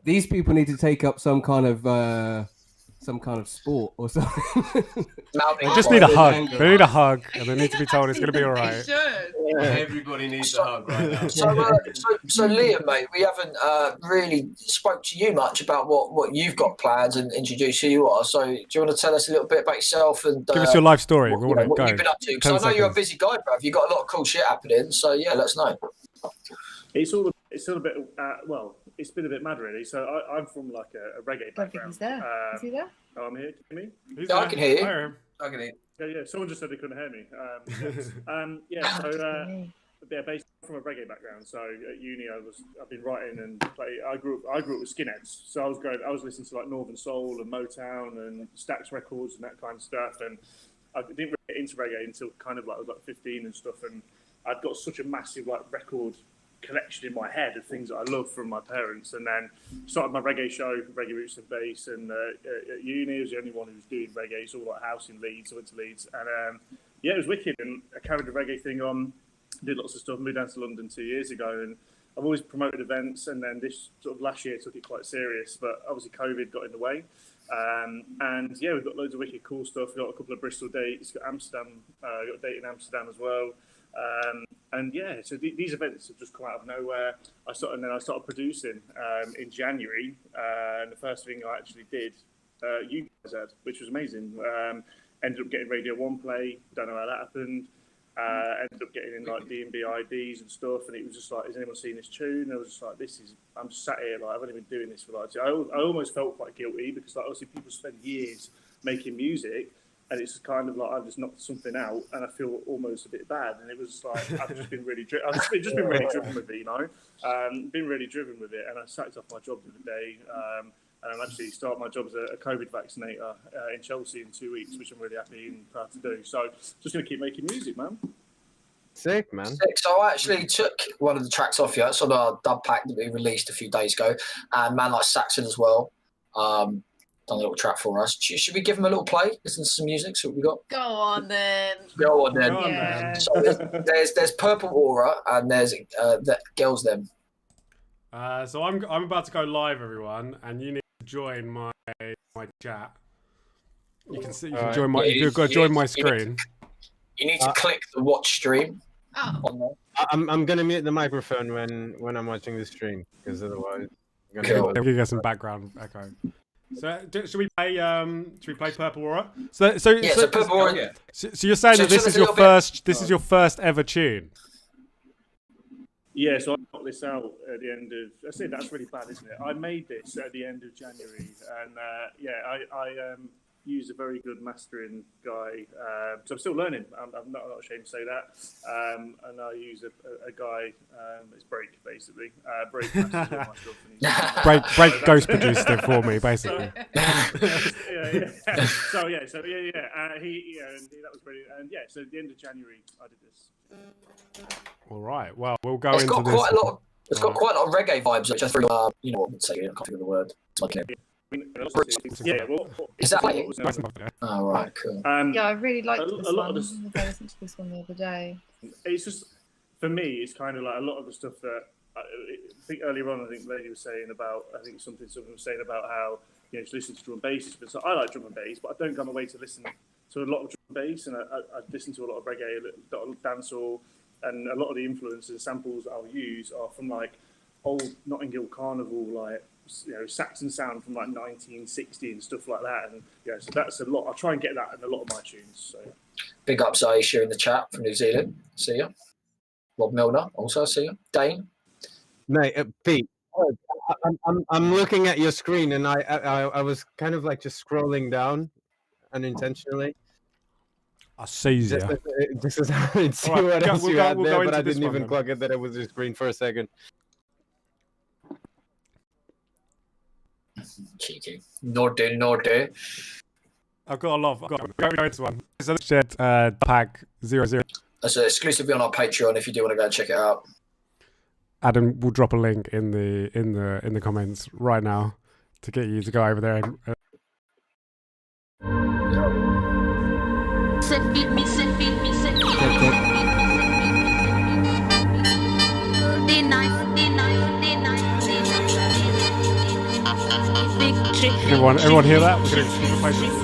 These people need to take up some kind of sport or something. They just need a hug. They need a hug, and they need to be told it's going to be all right. Everybody needs a hug right now. So Liam, mate, we haven't really spoke to you much about what you've got plans and introduce who you are. So do you want to tell us a little bit about yourself and give us your life story? What you've been up to? Because I know you're a busy guy, bro. You've got a lot of cool shit happening. So yeah, let us know. It's still a bit. It's been a bit mad, really. So I'm from like a reggae background. He's there. Is he there? Oh, I'm here. Can you hear me? Yeah, I can hear you. I can hear you. Yeah. Someone just said they couldn't hear me. Basically from a reggae background. So at uni, I've been writing and play. I grew up with skinheads. So I was listening to like Northern Soul and Motown and Stax Records and that kind of stuff. And I didn't really get into reggae until kind of like I was like 15 and stuff. And I'd got such a massive like record collection in my head of things that I loved from my parents, and then started my reggae show, Reggae Roots and Bass, and at uni I was the only one who was doing reggae. It's all like house in Leeds. I went to Leeds, and it was wicked, and I carried the reggae thing on, did lots of stuff, moved down to London 2 years ago, and I've always promoted events, and then this sort of last year took it quite serious, but obviously COVID got in the way. And yeah, we've got loads of wicked cool stuff. We've got a couple of Bristol dates, got Amsterdam, got a date in Amsterdam as well. And yeah, so these events have just come out of nowhere. I started producing in January, and the first thing I actually did, you guys had, which was amazing. Ended up getting Radio 1 play, don't know how that happened. Ended up getting in like D&B IDs and stuff, and it was just like, has anyone seen this tune? And I was just like, I'm just sat here, like, I've only been doing this for like, I almost felt quite guilty because like, obviously people spend years making music, and it's kind of like I've just knocked something out, and I feel almost a bit bad. And it was like I've just been really driven with it, you know. Been really driven with it, and I sacked off my job the other day, and I'm actually starting my job as a COVID vaccinator in Chelsea in 2 weeks, which I'm really happy and proud to do. So just gonna keep making music, man. Sick, man. Sick. So I actually took one of the tracks off you. It's on our dub pack that we released a few days ago, and man like Saxxon as well. Done a little track for us. Should we give him a little play? Listen to some music. See what we got. Go on then. Yeah. So there's Purple Aura and there's the Girls Them. So I'm about to go live, everyone, and you need to join my chat. You can see. You can join my. You've got to join my screen. You need to click the watch stream. On there. I'm gonna mute the microphone when I'm watching the stream because otherwise. Cool. We'll get some background echo. So should we play Purple Aura? So Purple Aura. So you're saying that this is your first is your first ever tune? Yeah, so I got this out at the end of. I say that's really bad, isn't it? I made this at the end of January, and I used a very good mastering guy. So I'm still learning. I'm not ashamed to say that. And I use a guy. It's Break basically. Break masters all my stuff. Break Goast produced it for me basically. Yeah. So he that was brilliant. And so at the end of January I did this. All right. Well, we'll go into this. It's got quite a lot of reggae vibes, which I think, you know what I would say. I can't think of the word. Is that like? Oh, right, cool. Yeah, I really liked this one. I listened to this one the other day. It's just, for me, it's kind of like a lot of the stuff that I think earlier on, I think Lady was saying about, something was saying about how, you know, she listens to drum and bass. So I like drum and bass, but I don't go on my way to listen to a lot of drum and bass, and I listen to a lot of reggae, a lot of dancehall, and a lot of the influences, samples that I'll use are from like old Notting Hill Carnival, like, you know, Saxxon sound from like 1960 and stuff like that. And so that's a lot. I try and get that in a lot of my tunes. So big ups Aisha in the chat from New Zealand. See ya. Rob Milner also see ya. Dane. Mate, Pete. I'm looking at your screen, and I was kind of like just scrolling down unintentionally. I see you. This is how I see what else you had there, but I didn't even clock it that it was your screen for a second. Cheeky. Naughty. I've got a lot. Go into one. It's a Shed pack 00. That's exclusively on our Patreon if you do want to go and check it out. Adam will drop a link in the comments right now to get you to go over there and. Everyone hear that? We're gonna play this.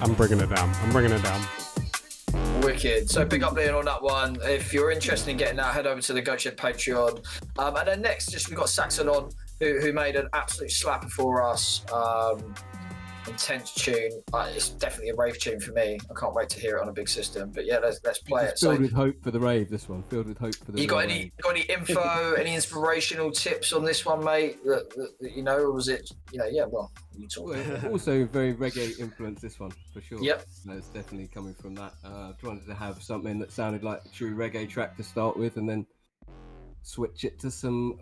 I'm bringing it down. Wicked. So big up Leon on that one. If you're interested in getting that, head over to the Watershed Patreon. And then next, we've got Saxxon on, who made an absolute slapper for us. intense tune. It's definitely a rave tune for me. I can't wait to hear it on a big system. But yeah, let's play it. Filled with hope for the rave. This one filled with hope for the. You got any info, any inspirational tips on this one, mate? That you know, or was it? Yeah. Well, you talk. Also, very reggae influence. This one for sure. Yep. It's definitely coming from that. Wanted to have something that sounded like a true reggae track to start with, and then switch it to some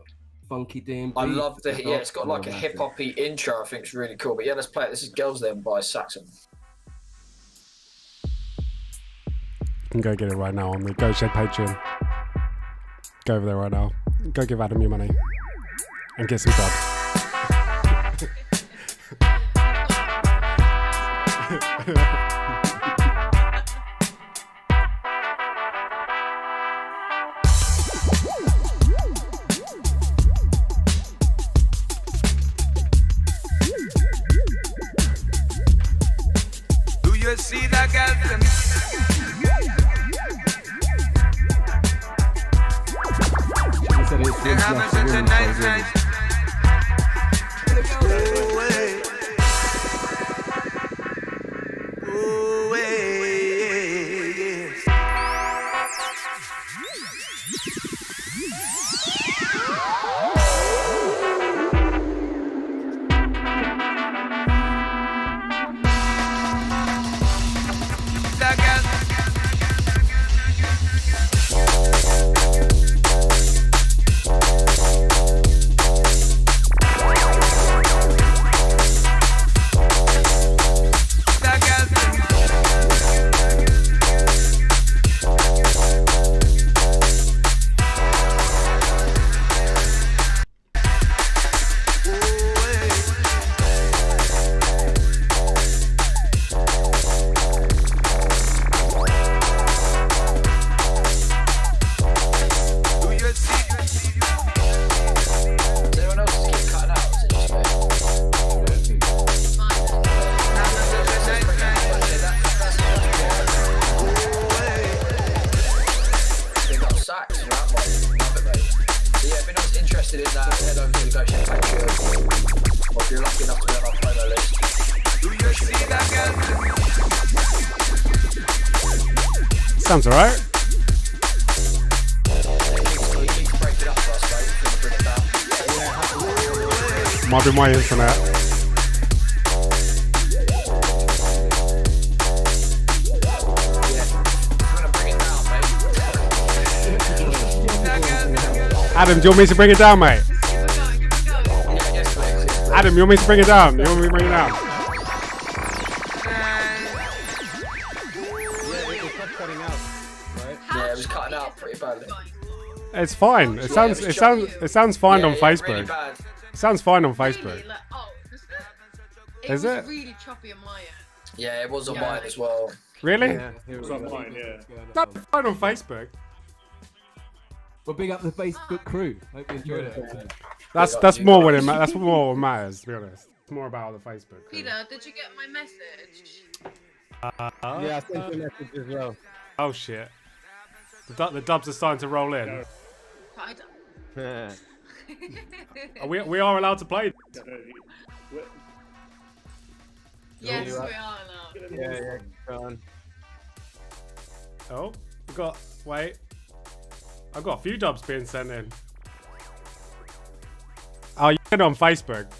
funky D&B. I love the it's got like a hip hoppy intro. I think it's really cool. But yeah, let's play it. This is Girls Then by Saxxon. You can go get it right now on the Watershed Patreon. Go over there right now. Go give Adam your money and get some dubs. See that girl? They having such a nice night. Sounds alright. Might be my internet. Adam, do you want me to bring it down, mate? Adam, you want me to bring it down? You want me to bring it down? Yeah, it was cutting out pretty badly. It's fine. It sounds fine on Facebook. Really bad. It sounds fine on Facebook. Really? Like, Is it? Really choppy on my end. Yeah, it was on mine as well. Really? Yeah, it was on mine. Yeah. That's fine on Facebook. Well, big up the Facebook crew. Hope you enjoyed it. That's more what that's more what matters. To be honest, it's more about the Facebook crew. Peter, did you get my message? Yeah, I sent you a message as well. Oh shit. The dubs are starting to roll in. Yeah. We are allowed to play. Yes, we are allowed. Yeah, go on. Oh, I've got a few dubs being sent in. Oh, you did it on Facebook.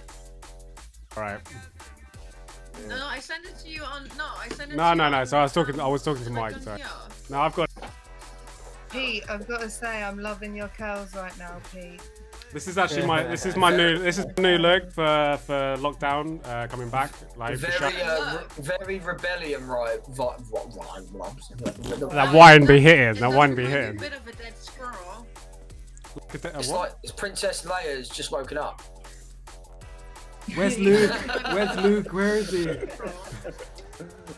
Alright. No, I sent it to you on. No, I sent it. No. So I was talking to Mike. Sorry. No, I've got. Pete, I've got to say, I'm loving your curls right now, Pete. This is actually my new look for lockdown coming back. Like very rebellion right. That wine be hitting. That wine be hitting. A bit of a dead squirrel. Look at that. It's like it's Princess Leia's just woken up. Where's Luke? Where's Luke? Where is he?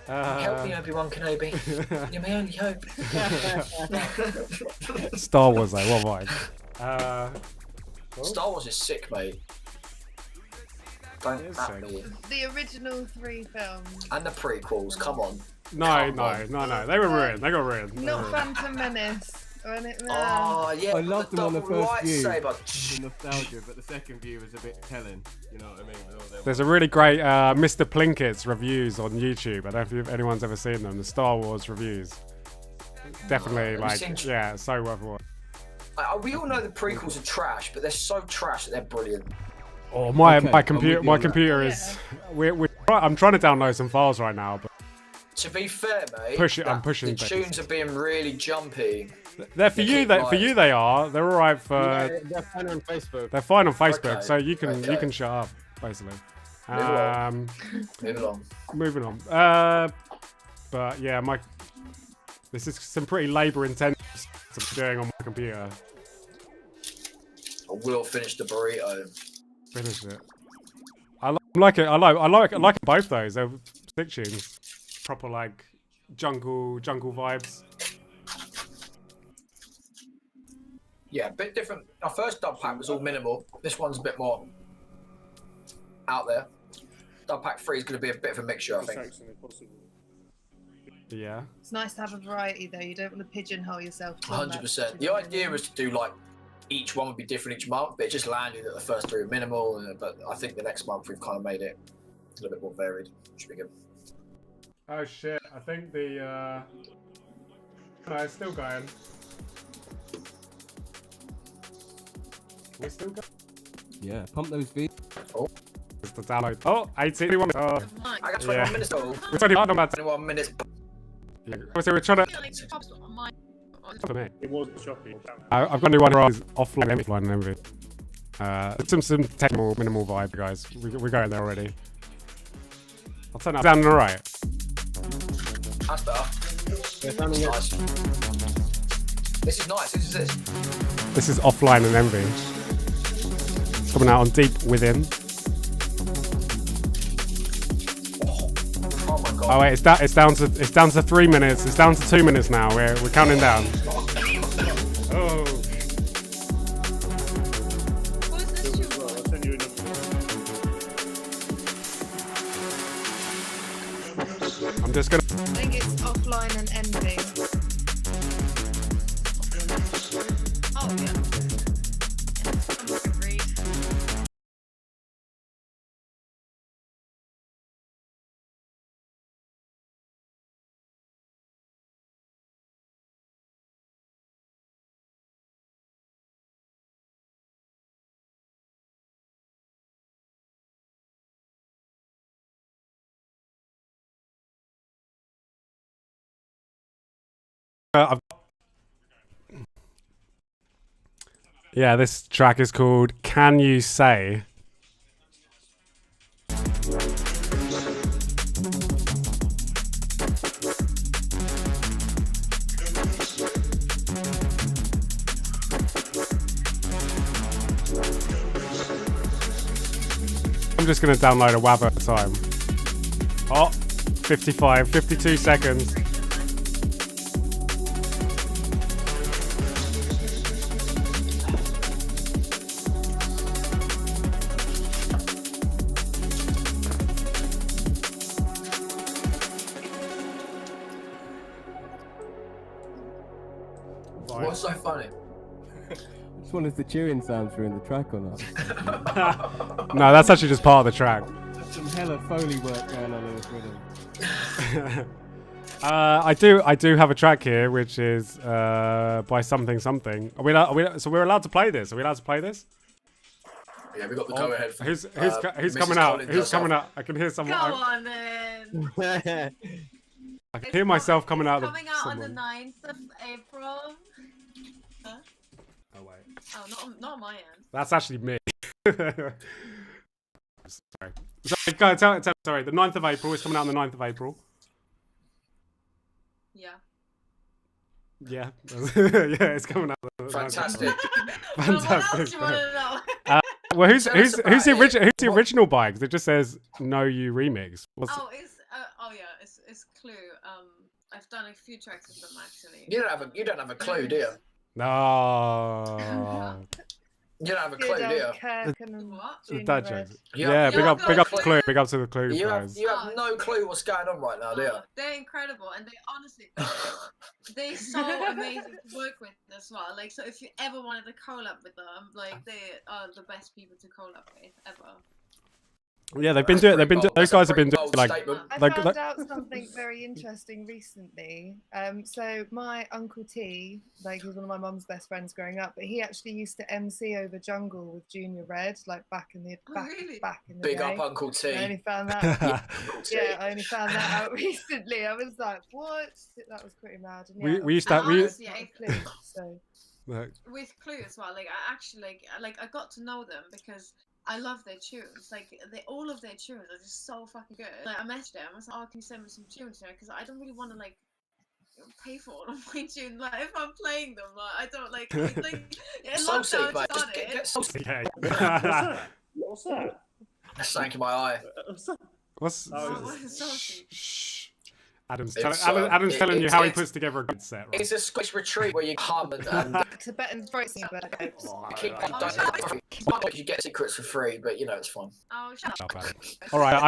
Help me, Obi-Wan Kenobi. You're my only hope. Star Wars, like what vibe? Star Wars is sick, mate. Don't at me. The original 3 films. And the prequels, come on. No. They were ruined. They got ruined. Not Phantom Menace. Run it, man. Oh yeah, I loved them on the first view. Lightsaber. The nostalgia, but the second view was a bit telling. You know what I mean? There's a really great Mr. Plinkett's reviews on YouTube. I don't know if anyone's ever seen them. The Star Wars reviews. Definitely, yeah, so worth watching. We all know the prequels are trash, but they're so trash that they're brilliant. Oh, my computer is. I'm trying to download some files right now, but to be fair, mate, I'm pushing. The tunes are being really jumpy. They're for you. For you, they are. They're all right for. Yeah, they're fine on Facebook. They're fine on Facebook, so you can shut up, basically. Moving on. But yeah, this is some pretty labor-intensive stuff I'm doing on my computer. I will finish the burrito. Finish it. I like it. I like both those. They're sick tunes. Proper like jungle vibes. Yeah, a bit different. Our first dub pack was all minimal. This one's a bit more out there. Dub pack 3 is going to be a bit of a mixture, I think. Yeah. It's nice to have a variety, though. You don't want to pigeonhole yourself. 100%. The idea was to do like each one would be different each month, but it just landed that the first 3 were minimal. But I think the next month we've kind of made it a little bit more varied. Should be good. Oh shit! I think the no, it's still going. We're still going. Yeah, pump those beats. Oh, it's the download. Oh, 81 minutes. Oh. I got 21 minutes though. We're talking about 21 minutes. Yeah. So we're trying to. It wasn't shocking. I've got a new one where I was offline and envy. Some technical minimal vibe, guys. We're going there already. I'll turn it down on the right. That's better. Nice. This is nice. This is this. This is Offline and Envy. It's coming out on Deep Within. Oh my god. Oh wait, it's down to 3 minutes. It's down to 2 minutes now. We're counting down. Oh. I'm just gonna. I think it's Offline and Envy. Oh yeah. Yeah, this track is called Can You Say? I'm just going to download a WAV at a time. Oh, 52 seconds. What's so funny? Just wonder if the chewing sounds were in the track or not. No, that's actually just part of the track. There's some hella Foley work going on in this rhythm. I do have a track here, which is by something. So we're allowed to play this. Are we allowed to play this? Yeah, we got the go ahead. Who's coming out? Who's coming out? I can hear someone. Go on then. I can hear myself coming out. Coming out on the 9th of April. Huh? Oh wait. Oh, not on my end. That's actually me. Sorry. Sorry. The 9th of April. It's coming out on the 9th of April. Yeah. Yeah. Yeah, it's coming out. Fantastic. Fantastic. What else do you want to know? Well, who's the original bike? It just says "No You Remix." It's Clue. I've done a few tracks with them actually. You don't have a clue, do you? No. You don't have a clue, do you? Kirk and What? Junior Dad Red. jokes. Yeah, big up to Clue. Big up to the Clue You guys. have no clue what's going on right now, do you? They're incredible, and they honestly, they're so amazing to work with as well. Like, so if you ever wanted to collab with them, like, they are the best people to collab with ever. Yeah, they've been doing. Those guys have been doing like. I found out something very interesting recently. So my uncle T, like he was one of my mum's best friends growing up, but he actually used to MC over Jungle with Junior Red, like back in the day. Big up Uncle T. I only found that. I only found that out recently. I was like, what? That was pretty mad. And yeah, we used to. Clue, so. With Clue as well, like I actually like I got to know them because I love their tunes. Like all of their tunes are just so fucking good. Like I messaged them. I was like, "Oh, can you send me some tunes?" Because I don't really want to like pay for all of my tunes. Like if I'm playing them, like I don't like. Lockdown started. What's that? That's something in my eye. What's? Shh. Adam's telling you how he puts together a good set. Right? It's a Scottish retreat where you hum and Tibetan voicing about it. You get secrets for free, but you know it's fun. Oh, shut up. All right,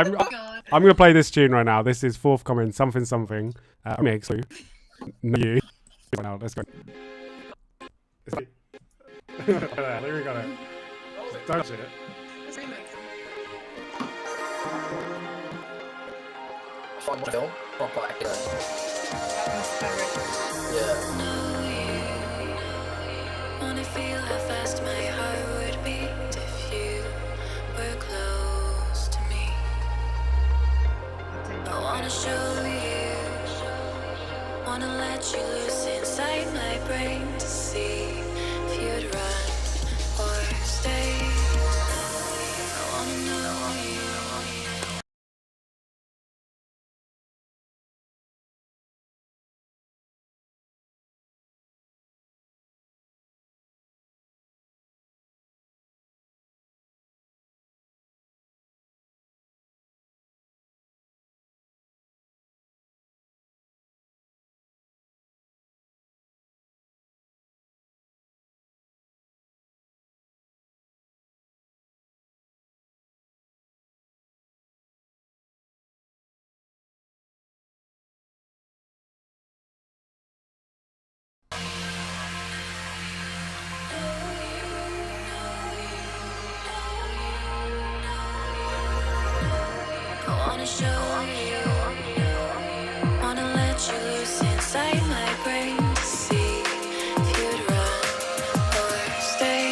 I'm gonna play this tune right now. This is forthcoming something. Mix you. You. Now let's go. There we go. Don't touch it. Fun film. Proper. Yeah. Wanna feel how fast my heart would beat if you were close to me. I wanna show you, wanna let you loose inside my brain to see if you'd run or stay. I wanna know you. I wanna show you, wanna let you loose inside my brain to see if you'd run or stay.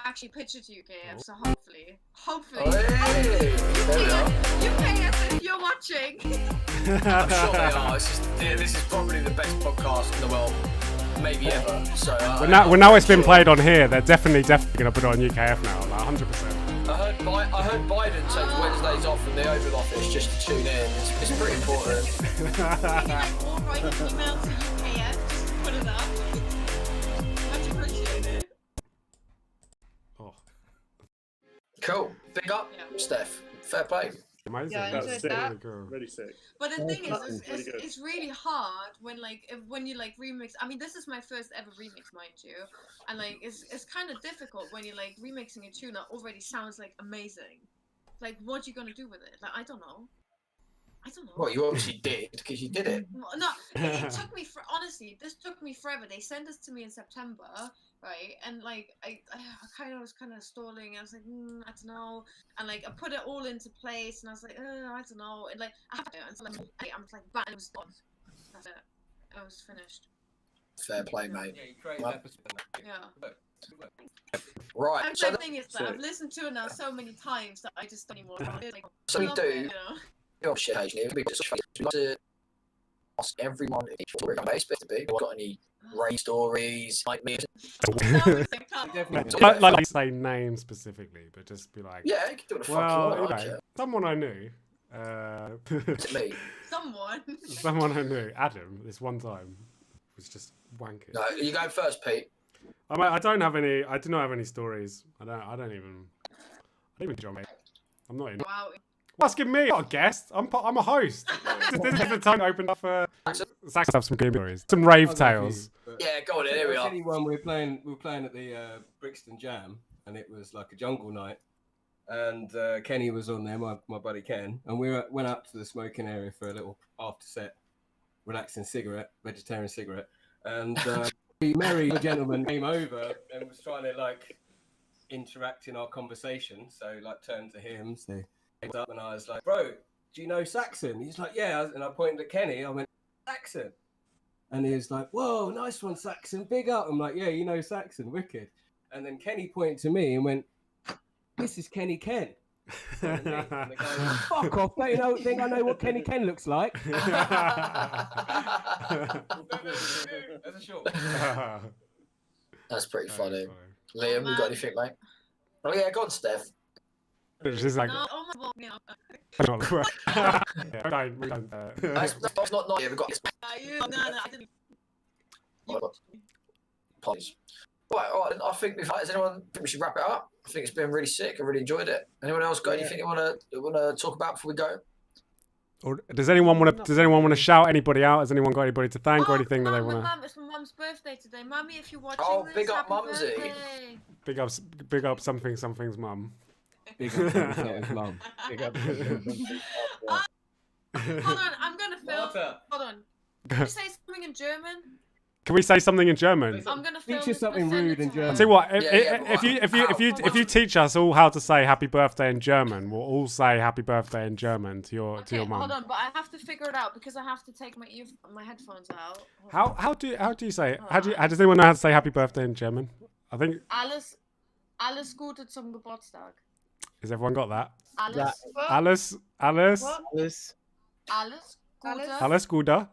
actually pitch it to UKF, so hopefully. Hey, UKF, if you're watching. I'm sure they are. This is probably the best podcast in the world, maybe ever. So well, now it's been played on here. They're definitely going to put it on UKF now, like 100%. I heard Biden takes Wednesdays off from the Oval Office just to tune in. It's pretty important. We'll write an email to UKF just to put it up. Much appreciated. Oh. Cool. Big up, Steph. Fair play. Amazing. Yeah, I enjoyed that. Really sick. But the thing is, it's really hard when you like remix. I mean, this is my first ever remix, mind you, and like it's kind of difficult when you're like remixing a tune that already sounds like amazing. Like, what you gonna do with it? Like, I don't know. Well, you obviously did because you did it. No, it took me honestly. This took me forever. They sent this to me in September, right? And like I was kind of stalling. I was like, I don't know. And like I put it all into place, and I was like, I don't know. And like I have to. And so like I'm like, bam, it was done. That's it. It was finished. Fair play, mate. Yeah. Right. And the thing is that I've listened to it now so many times that I just don't anymore. Like, so we do. It, you know? Oh shit, occasionally we just like to ask everyone if each story on Facebook to be got any raid stories like me. like say names specifically, but just be like, yeah, you can do what the fuck you want. Someone I knew. Is it me? Someone I knew. Adam. This one time was just wanking. No, you going first, Pete. I don't have any. I do not have any stories. I don't even enjoy it. I'm not in. Wow. Asking me, I'm not a guest. I'm a host. This is the time to open up for Saxxon have some game stories, some rave tales. Yeah, go on. Here we are. We were playing at the Brixton Jam, and it was like a jungle night. And Kenny was on there, my buddy Ken, and we went out to the smoking area for a little after set, relaxing vegetarian cigarette, and the merry gentleman came over and was trying to like interact in our conversation. So like turned to him, up, and I was like, bro, do you know Saxxon? He's like, yeah. And I pointed at Kenny. I went, Saxxon. And he was like, whoa, nice one, Saxxon. Big up. I'm like, yeah, you know Saxxon, wicked. And then Kenny pointed to me and went, this is Kenny Ken. And the guy went, fuck off, don't you think I know what Kenny Ken looks like? As a short. That's pretty funny. Liam, you got anything, mate? Oh yeah, go on, Steph. She's like, no, oh my God, that's not yeah, we've got this. No, I didn't. Apologies. Right, I think does anyone think we should wrap it up? I think it's been really sick. I really enjoyed it. Anyone else got anything you want to talk about before we go? Or does anyone want to shout anybody out? Has anyone got anybody to thank or anything that they want to? It's my mum's birthday today. Mummy, if you're watching this, big up, Mumsy. Big up something's mum. Big up something's mum. Big up. Hold on, I'm gonna film. Hold on. Can you say something in German? Can we say something in German? I'm gonna film. Teach you something rude in German. I'll tell you what, if you teach us all how to say happy birthday in German, we'll all say happy birthday in German to your mum. Hold on, but I have to figure it out because I have to take my headphones out. How do you say it? How does anyone know how to say happy birthday in German? I think alles Gute zum Geburtstag. Has everyone got that? Alles Gute. Alles Gute.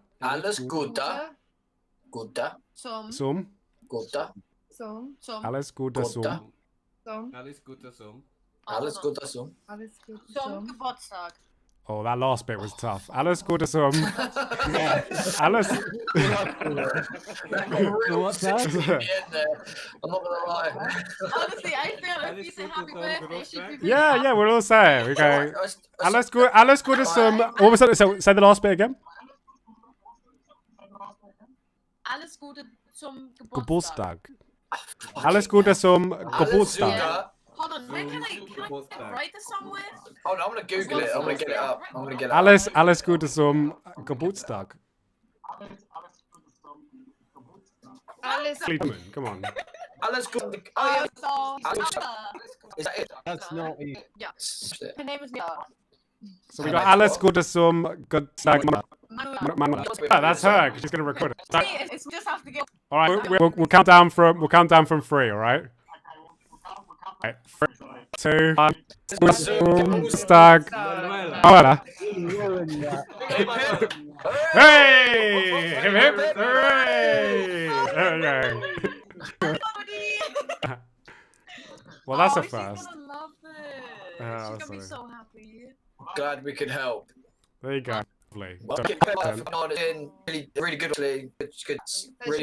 Gute. Zum. Gute. Alles Gute zum. Alles Gute zum. Zum Geburtstag. Oh, that last bit was tough. Alles Gute zum. Alles. What's that? I'm not gonna lie. Honestly, I feel if you say happy birthday, should be. Yeah, we'll all say it. We go. Alles Gute zum. What was that? So say the last bit again. Alles Gute zum Geburtstag. Alles Gute zum Geburtstag. Hold on, where can I write this somewhere? Oh no, I'm gonna Google it. I'm gonna get it up. Alles Gute zum Geburtstag. Come on. Alles Gute. Is that it? That's not easy. Yeah. Her name is Mia. So we got Alles Gute zum Geburtstag. That's her, because she's gonna record it. It's just have to get. All right, we'll count down from 3. All right. Right, 3, 2, 1, stag. Hola. Hey! Hip hip! Hooray! There we go. Well, that's a first. She's gonna love this. Oh, She's gonna be sorry. so happy. Glad we could help. There you go. Lovely. Well, really good, really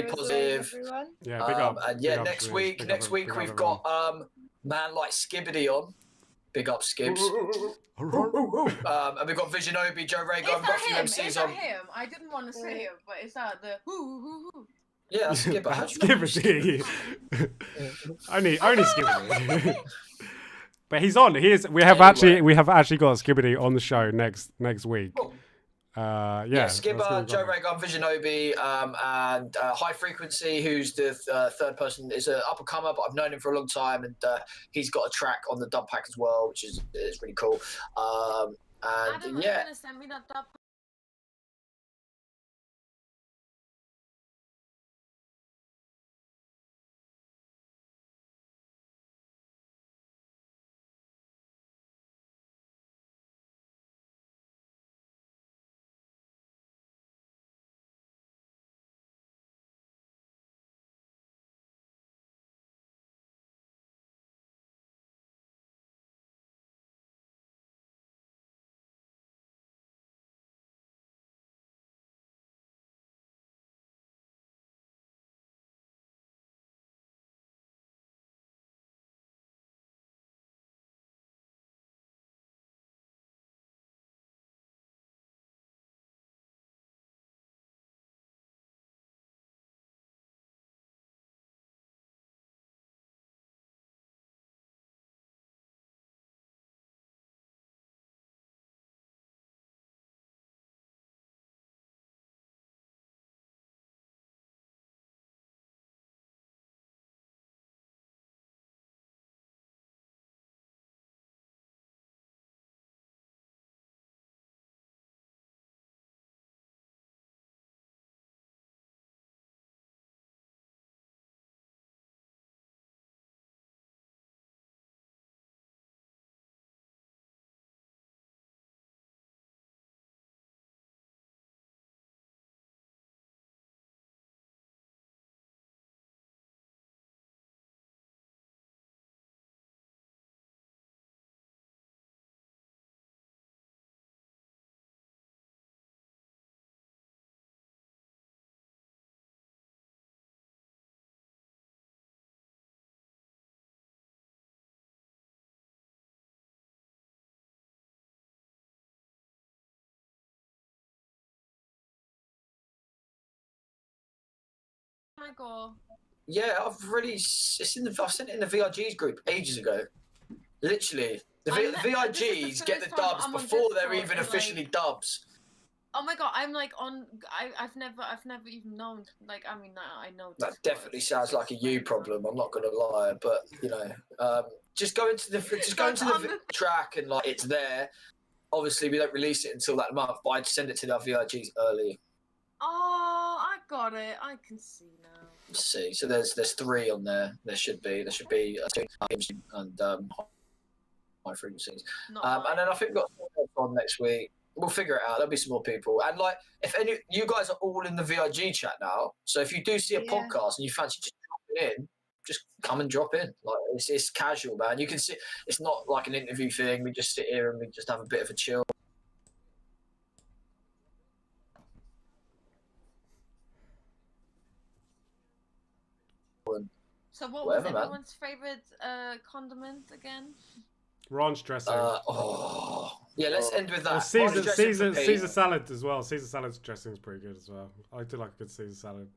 positive. Yeah, big up. And big yeah, up, next Louise. week we've everyone. got man like Skibbity on. Big up Skibbs. And we've got Vision Obi, Joe Ray, we've got a few MCs is on. that him? I didn't want to say him, but it's that the who. Yeah, that's Skibber. Skibbity. only Skibbity. But he's on. We have actually got Skibbity on the show next week. Cool. Yeah, Skibber, Joe Raygun, Vision Obi, and High Frequency, who's the third person, is an up and comer, but I've known him for a long time, and he's got a track on the dub pack as well, which is really cool. And Adam, yeah. Are you gonna send me that dub? Michael. Yeah, I've sent it in the VRGs group ages ago. Literally, the VRGs get the dubs before they're even officially dubs. Oh my god, I'm like on. I've never even known. Like, I mean, I know. That definitely sounds like a you problem. I'm not gonna lie, but you know, just go into the track and like it's there. Obviously, we don't release it until that month, but I'd send it to the VRGs early. Oh, I got it. I can see now. Let's see, so there's 3 on there. There should be and high frequencies. And then I think we've got some on next week. We'll figure it out. There'll be some more people. And like, if any, you guys are all in the VRG chat now. So if you do see a podcast and you fancy just dropping in, just come and drop in. Like, it's casual, man. You can see it's not like an interview thing. We just sit here and we just have a bit of a chill. So what was everyone's favorite condiment again? Ranch dressing. Yeah, let's end with that. Well, Caesar salad as well. Caesar salad dressing is pretty good as well. I do like a good Caesar salad.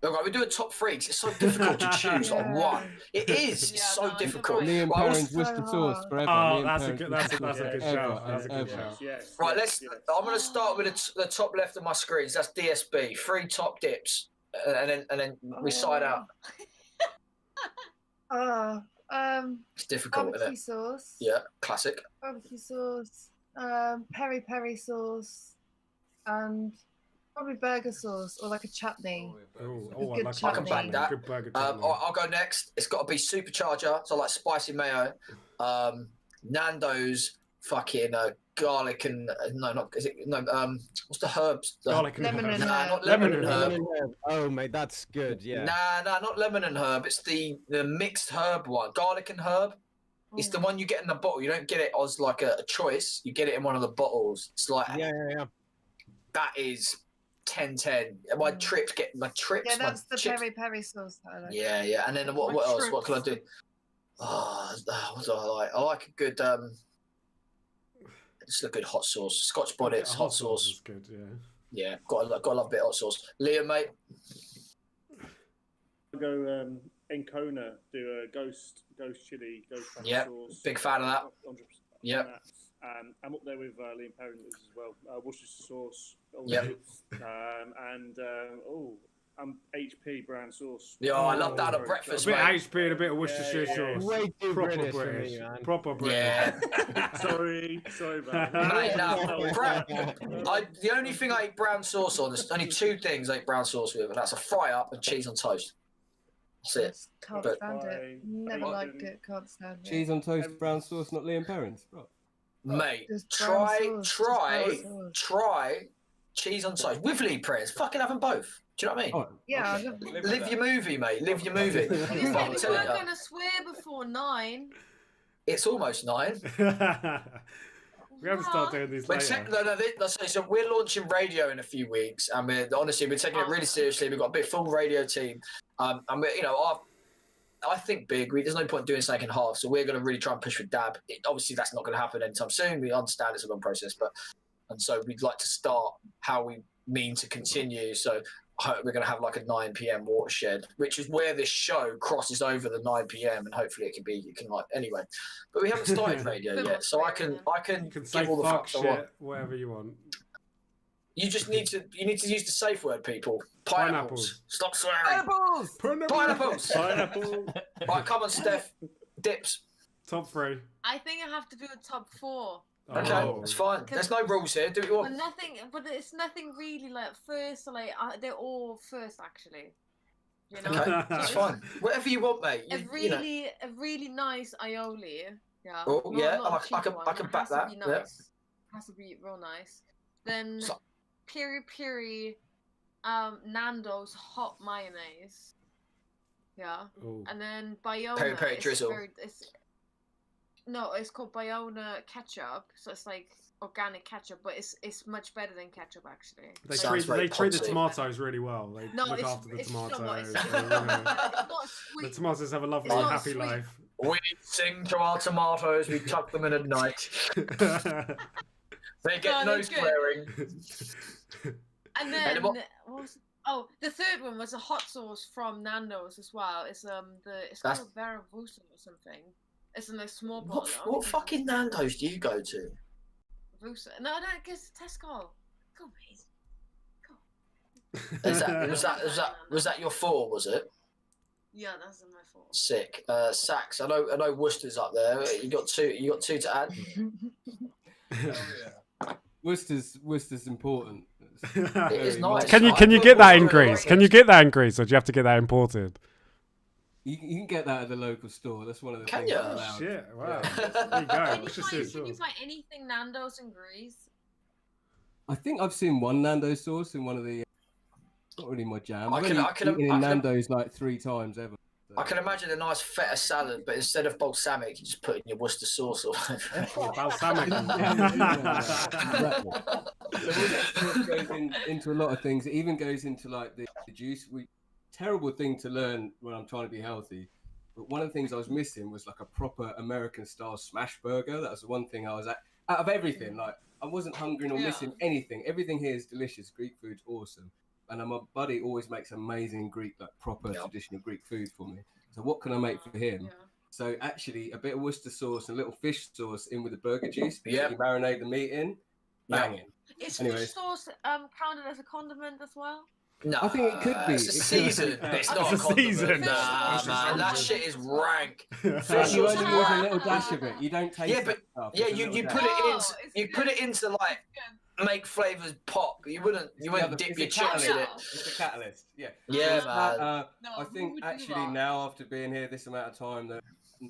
Alright, we do a top 3 because it's so difficult to choose on one. It is. It's so difficult. Me and Perrin's Worcester sauce forever. Oh, that's a good shout. That's a good shout. Yes. Right, I'm going to start with the top left of my screens. That's DSB. 3 top dips, and then we side out. It's difficult, barbecue isn't it? sauce. Yeah, classic. Barbecue sauce, peri peri sauce, and Probably burger sauce or like a chutney. Oh, good I can back that. Good burger chutney. I'll go next. It's got to be supercharger, so like spicy mayo. Nando's fucking garlic and what's the herbs? Garlic and lemon herb. and Nah, herb. not lemon and herb. Oh, mate, that's good. Yeah. Nah, not lemon and herb. It's the mixed herb one. Garlic and herb. It's the one you get in the bottle. You don't get it as like a choice. You get it in one of the bottles. It's like Yeah. that is 10-10. My trips. Yeah, that's the chips. peri sauce that I like. Yeah. And then what else? What can I do? What do I like? I like a good just a good hot sauce. Scotch bonnets, hot sauce. Is good, yeah. Yeah, got to love a bit of hot sauce. Liam, mate. I'll go Encona, do a ghost chili, ghost pepper sauce. Big fan of that. 100%. Yep. I'm up there with Liam Perrin as well. Worcestershire sauce. Yep. I'm HP brown sauce. Yeah, I love that at breakfast, A bit mate. HP and a bit of Worcestershire sauce. Way too Proper British for British. me, man. Proper British. Yeah. sorry about that. Mate, the only thing I eat brown sauce on, there's only two things I eat brown sauce with, and that's a fry up and cheese on toast. That's it. Can't But- stand it. Never liked it. Can't stand it. Cheese on toast, brown sauce, not Liam Perrin's. Right. Mate, Just brown try sauce. cheese on toast with Lee prayers. Fucking have them both. Do you know what I mean? Oh, Yeah, okay. I love it. Live your movie, mate. Live your movie. You I'm said you telling weren't you. going to swear before 9. It's almost 9. We haven't started doing these later. So we're launching radio in a few weeks, and we're taking it really seriously. We've got a big full radio team, and I think big. There's no point doing second half, so we're going to really try and push for Dab. Obviously, that's not going to happen anytime soon. We understand it's a long process, and so we'd like to start how we mean to continue. So we're going to have like a 9 p.m. Watershed, which is where this show crosses over the 9 p.m. and hopefully you can anyway. But we haven't started radio yet, so I can You can say give all the fuck fucks I want. shit, whatever you want. You just need to use the safe word, people. Pineapples. Stop swearing. Pineapples. Pineapple. Right, come on, Steph. Dips. Top 3. I think I have to do a top 4. Okay, that's fine. There's no rules here. Do what you want. But it's nothing really like first. Like they're all first actually. You know? Okay, that's fine. Whatever you want, mate. A really nice aioli. Yeah. Oh, Not yeah, a lot of I cheap can one. back Has to that, be yeah. nice. Has to be real nice. Then So- piri Nando's hot mayonnaise. Yeah. Ooh. And then Bayona. Peri is drizzle. It's called Bayona ketchup. So it's like organic ketchup, but it's much better than ketchup actually. They Sounds treat very the positive. tomatoes really well. They look it's- after the it's not- tomatoes. it's and, not the sweet. tomatoes have a lovely It's and not happy sweet. life. We sing to our tomatoes. We tuck them in at night. They get No, no they're good. swearing. And then And what- the third one was a hot sauce from Nando's as well. It's it's That's- called Veravusa or something. It's in a small bottle. What fucking Nando's do you go to? Vusa? No, I don't guess Tesco. Go mate. Was that your 4? Was it? Yeah, that's my fault. Sick. Sax. I know Worcester's up there. You got two to add. Worcester's important. It is Very nice. Can you get that in Greece? Can you get that in Greece, or do you have to get that imported? You can get that at the local store. That's one of the Can things. you? that's allowed. Shit! Wow. Yeah. There you go. Can Let's you just see find sauce. anything Nando's in Greece? I think I've seen one Nando's sauce in one of the. It's not really my jam. I've only I can- eaten I in can- Nando's like 3 times ever. I can imagine a nice feta salad, but instead of balsamic, you just put in your Worcester sauce or whatever. Balsamic. Exactly. So it goes into a lot of things. It even goes into like the juice. Terrible thing to learn when I'm trying to be healthy. But one of the things I was missing was like a proper American style smash burger. That was the one thing I was at. Out of everything, like I wasn't hungry or missing anything. Everything here is delicious. Greek food's awesome. And my buddy always makes amazing Greek, like proper traditional Greek food for me. So what can I make for him? Yeah. So actually, a bit of Worcester sauce and a little fish sauce in with the burger juice. Yeah. You marinate the meat in. Banging. Is Anyways. fish sauce counted as a condiment as well? No, I think it could be. It's a season. It's not It's a a condiment. season. Nah, It's a man, that season. shit is rank. But Fish you sauce only is use a rank. little dash of it. You don't taste Yeah, but that stuff. yeah, It's a you little put dash. it in. Oh, it's You put it into like make flavors pop. You wouldn't dip your chips in it. It's a catalyst. Yeah. Yeah, man. I think actually now, after being here this amount of time, that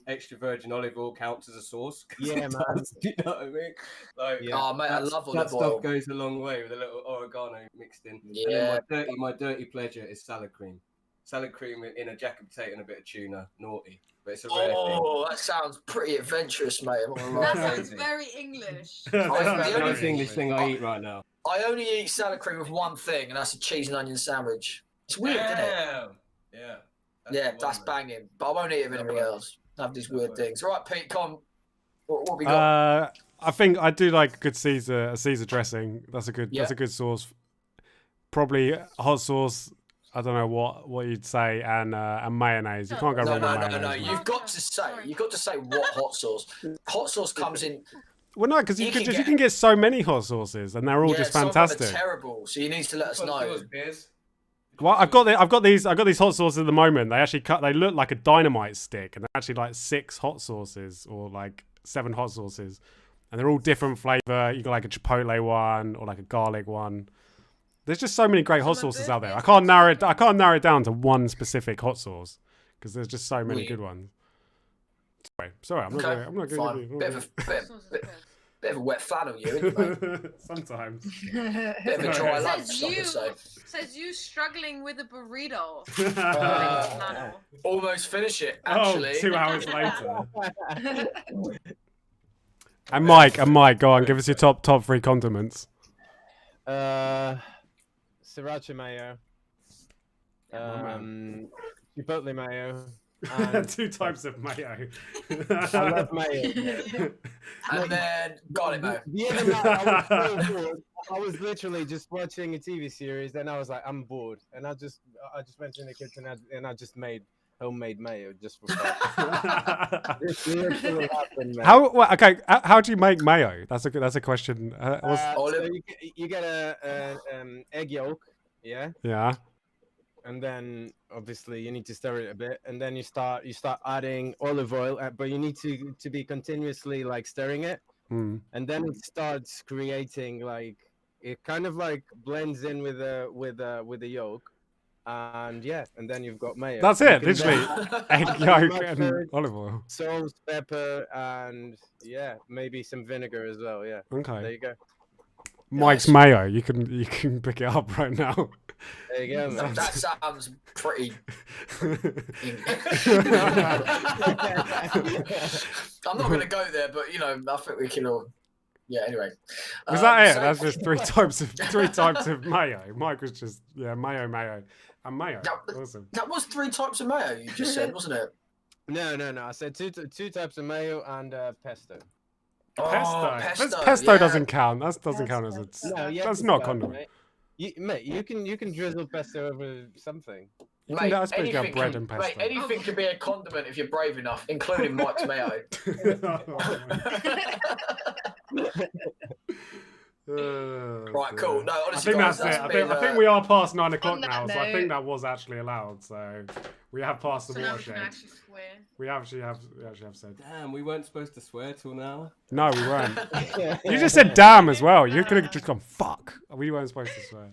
extra virgin olive oil counts as a sauce. Yeah, man. You know what I mean? Like, Oh, mate, I love olive oil. That stuff goes a long way with a little oregano mixed in. Yeah. And then my dirty pleasure is salad cream. Salad cream in a jacket potato and a bit of tuna. Naughty. But it's a rare thing. That sounds pretty adventurous, mate. That sounds very English. That's the only English thing I eat right now. I only eat salad cream with one thing, and that's a cheese and onion sandwich. It's weird, isn't it? Yeah. That's banging. But I won't eat it with anything else. I have these weird things. Right, Pete, come. What we got? I think I do like a good Caesar dressing. That's a good sauce. Probably hot sauce. I don't know what you'd say, and mayonnaise. You can't go wrong with mayonnaise. No. You've got to say what hot sauce. Hot sauce comes in. Well, no, because you can get so many hot sauces, and they're all just fantastic. Some of them are terrible, so you need to let us know. Well, I've got these hot sauces at the moment. They actually they look like a dynamite stick, and they're actually like 6 hot sauces or like 7 hot sauces, and they're all different flavor. You got like a chipotle one or like a garlic one. There's just so many great hot sauces out there. I can't narrow it down to one specific hot sauce because there's just so many good ones. Sorry, I'm not going to give you. Bit of a wet flannel, you, isn't it, mate? Sometimes. Bit of a dry lunch, Says you struggling with a burrito. Almost finish it, actually. 2 hours later. And Mike, go on, give us your top 3 condiments. Sriracha mayo, chipotle mayo, 2 types of mayo. I love mayo. And then garlic mayo. The other night, I was literally just watching a TV series, and I was like, I'm bored, and I just went in the kitchen and I just made homemade mayo just for fun. This literally happened, man. How do you make mayo? That's a question. So you get a egg yolk, yeah. Yeah. And then obviously you need to stir it a bit, and then you start adding olive oil, but you need to be continuously like stirring it, and then it starts creating like it kind of like blends in with the yolk. And then you've got mayo. That's it, literally. Egg yolk and olive oil. Salt, pepper, and maybe some vinegar as well. Yeah. Okay. There you go. Mike's mayo. You can pick it up right now. There you go, man. That sounds pretty. I'm not going to go there, but I think we can all. Yeah. Anyway. Was that it? That's just 3 types of mayo. Mike was just mayo. And mayo. Awesome. That was 3 types of mayo you just said, wasn't it? No. I said two types of mayo and pesto. Pesto doesn't count. That doesn't count as that's not condiment. Mate, you can drizzle pesto over something. Mate, anything bread and pesto. Mate, anything can be a condiment if you're brave enough, including Mike's mayo. Right, cool. No, honestly, I think that's it. I think we are past 9 o'clock now, so I think that was actually allowed. So we have passed the watershed. We actually have said. Damn, we weren't supposed to swear till now. No, we weren't. You just said damn as well. You could have just gone fuck. We weren't supposed to swear.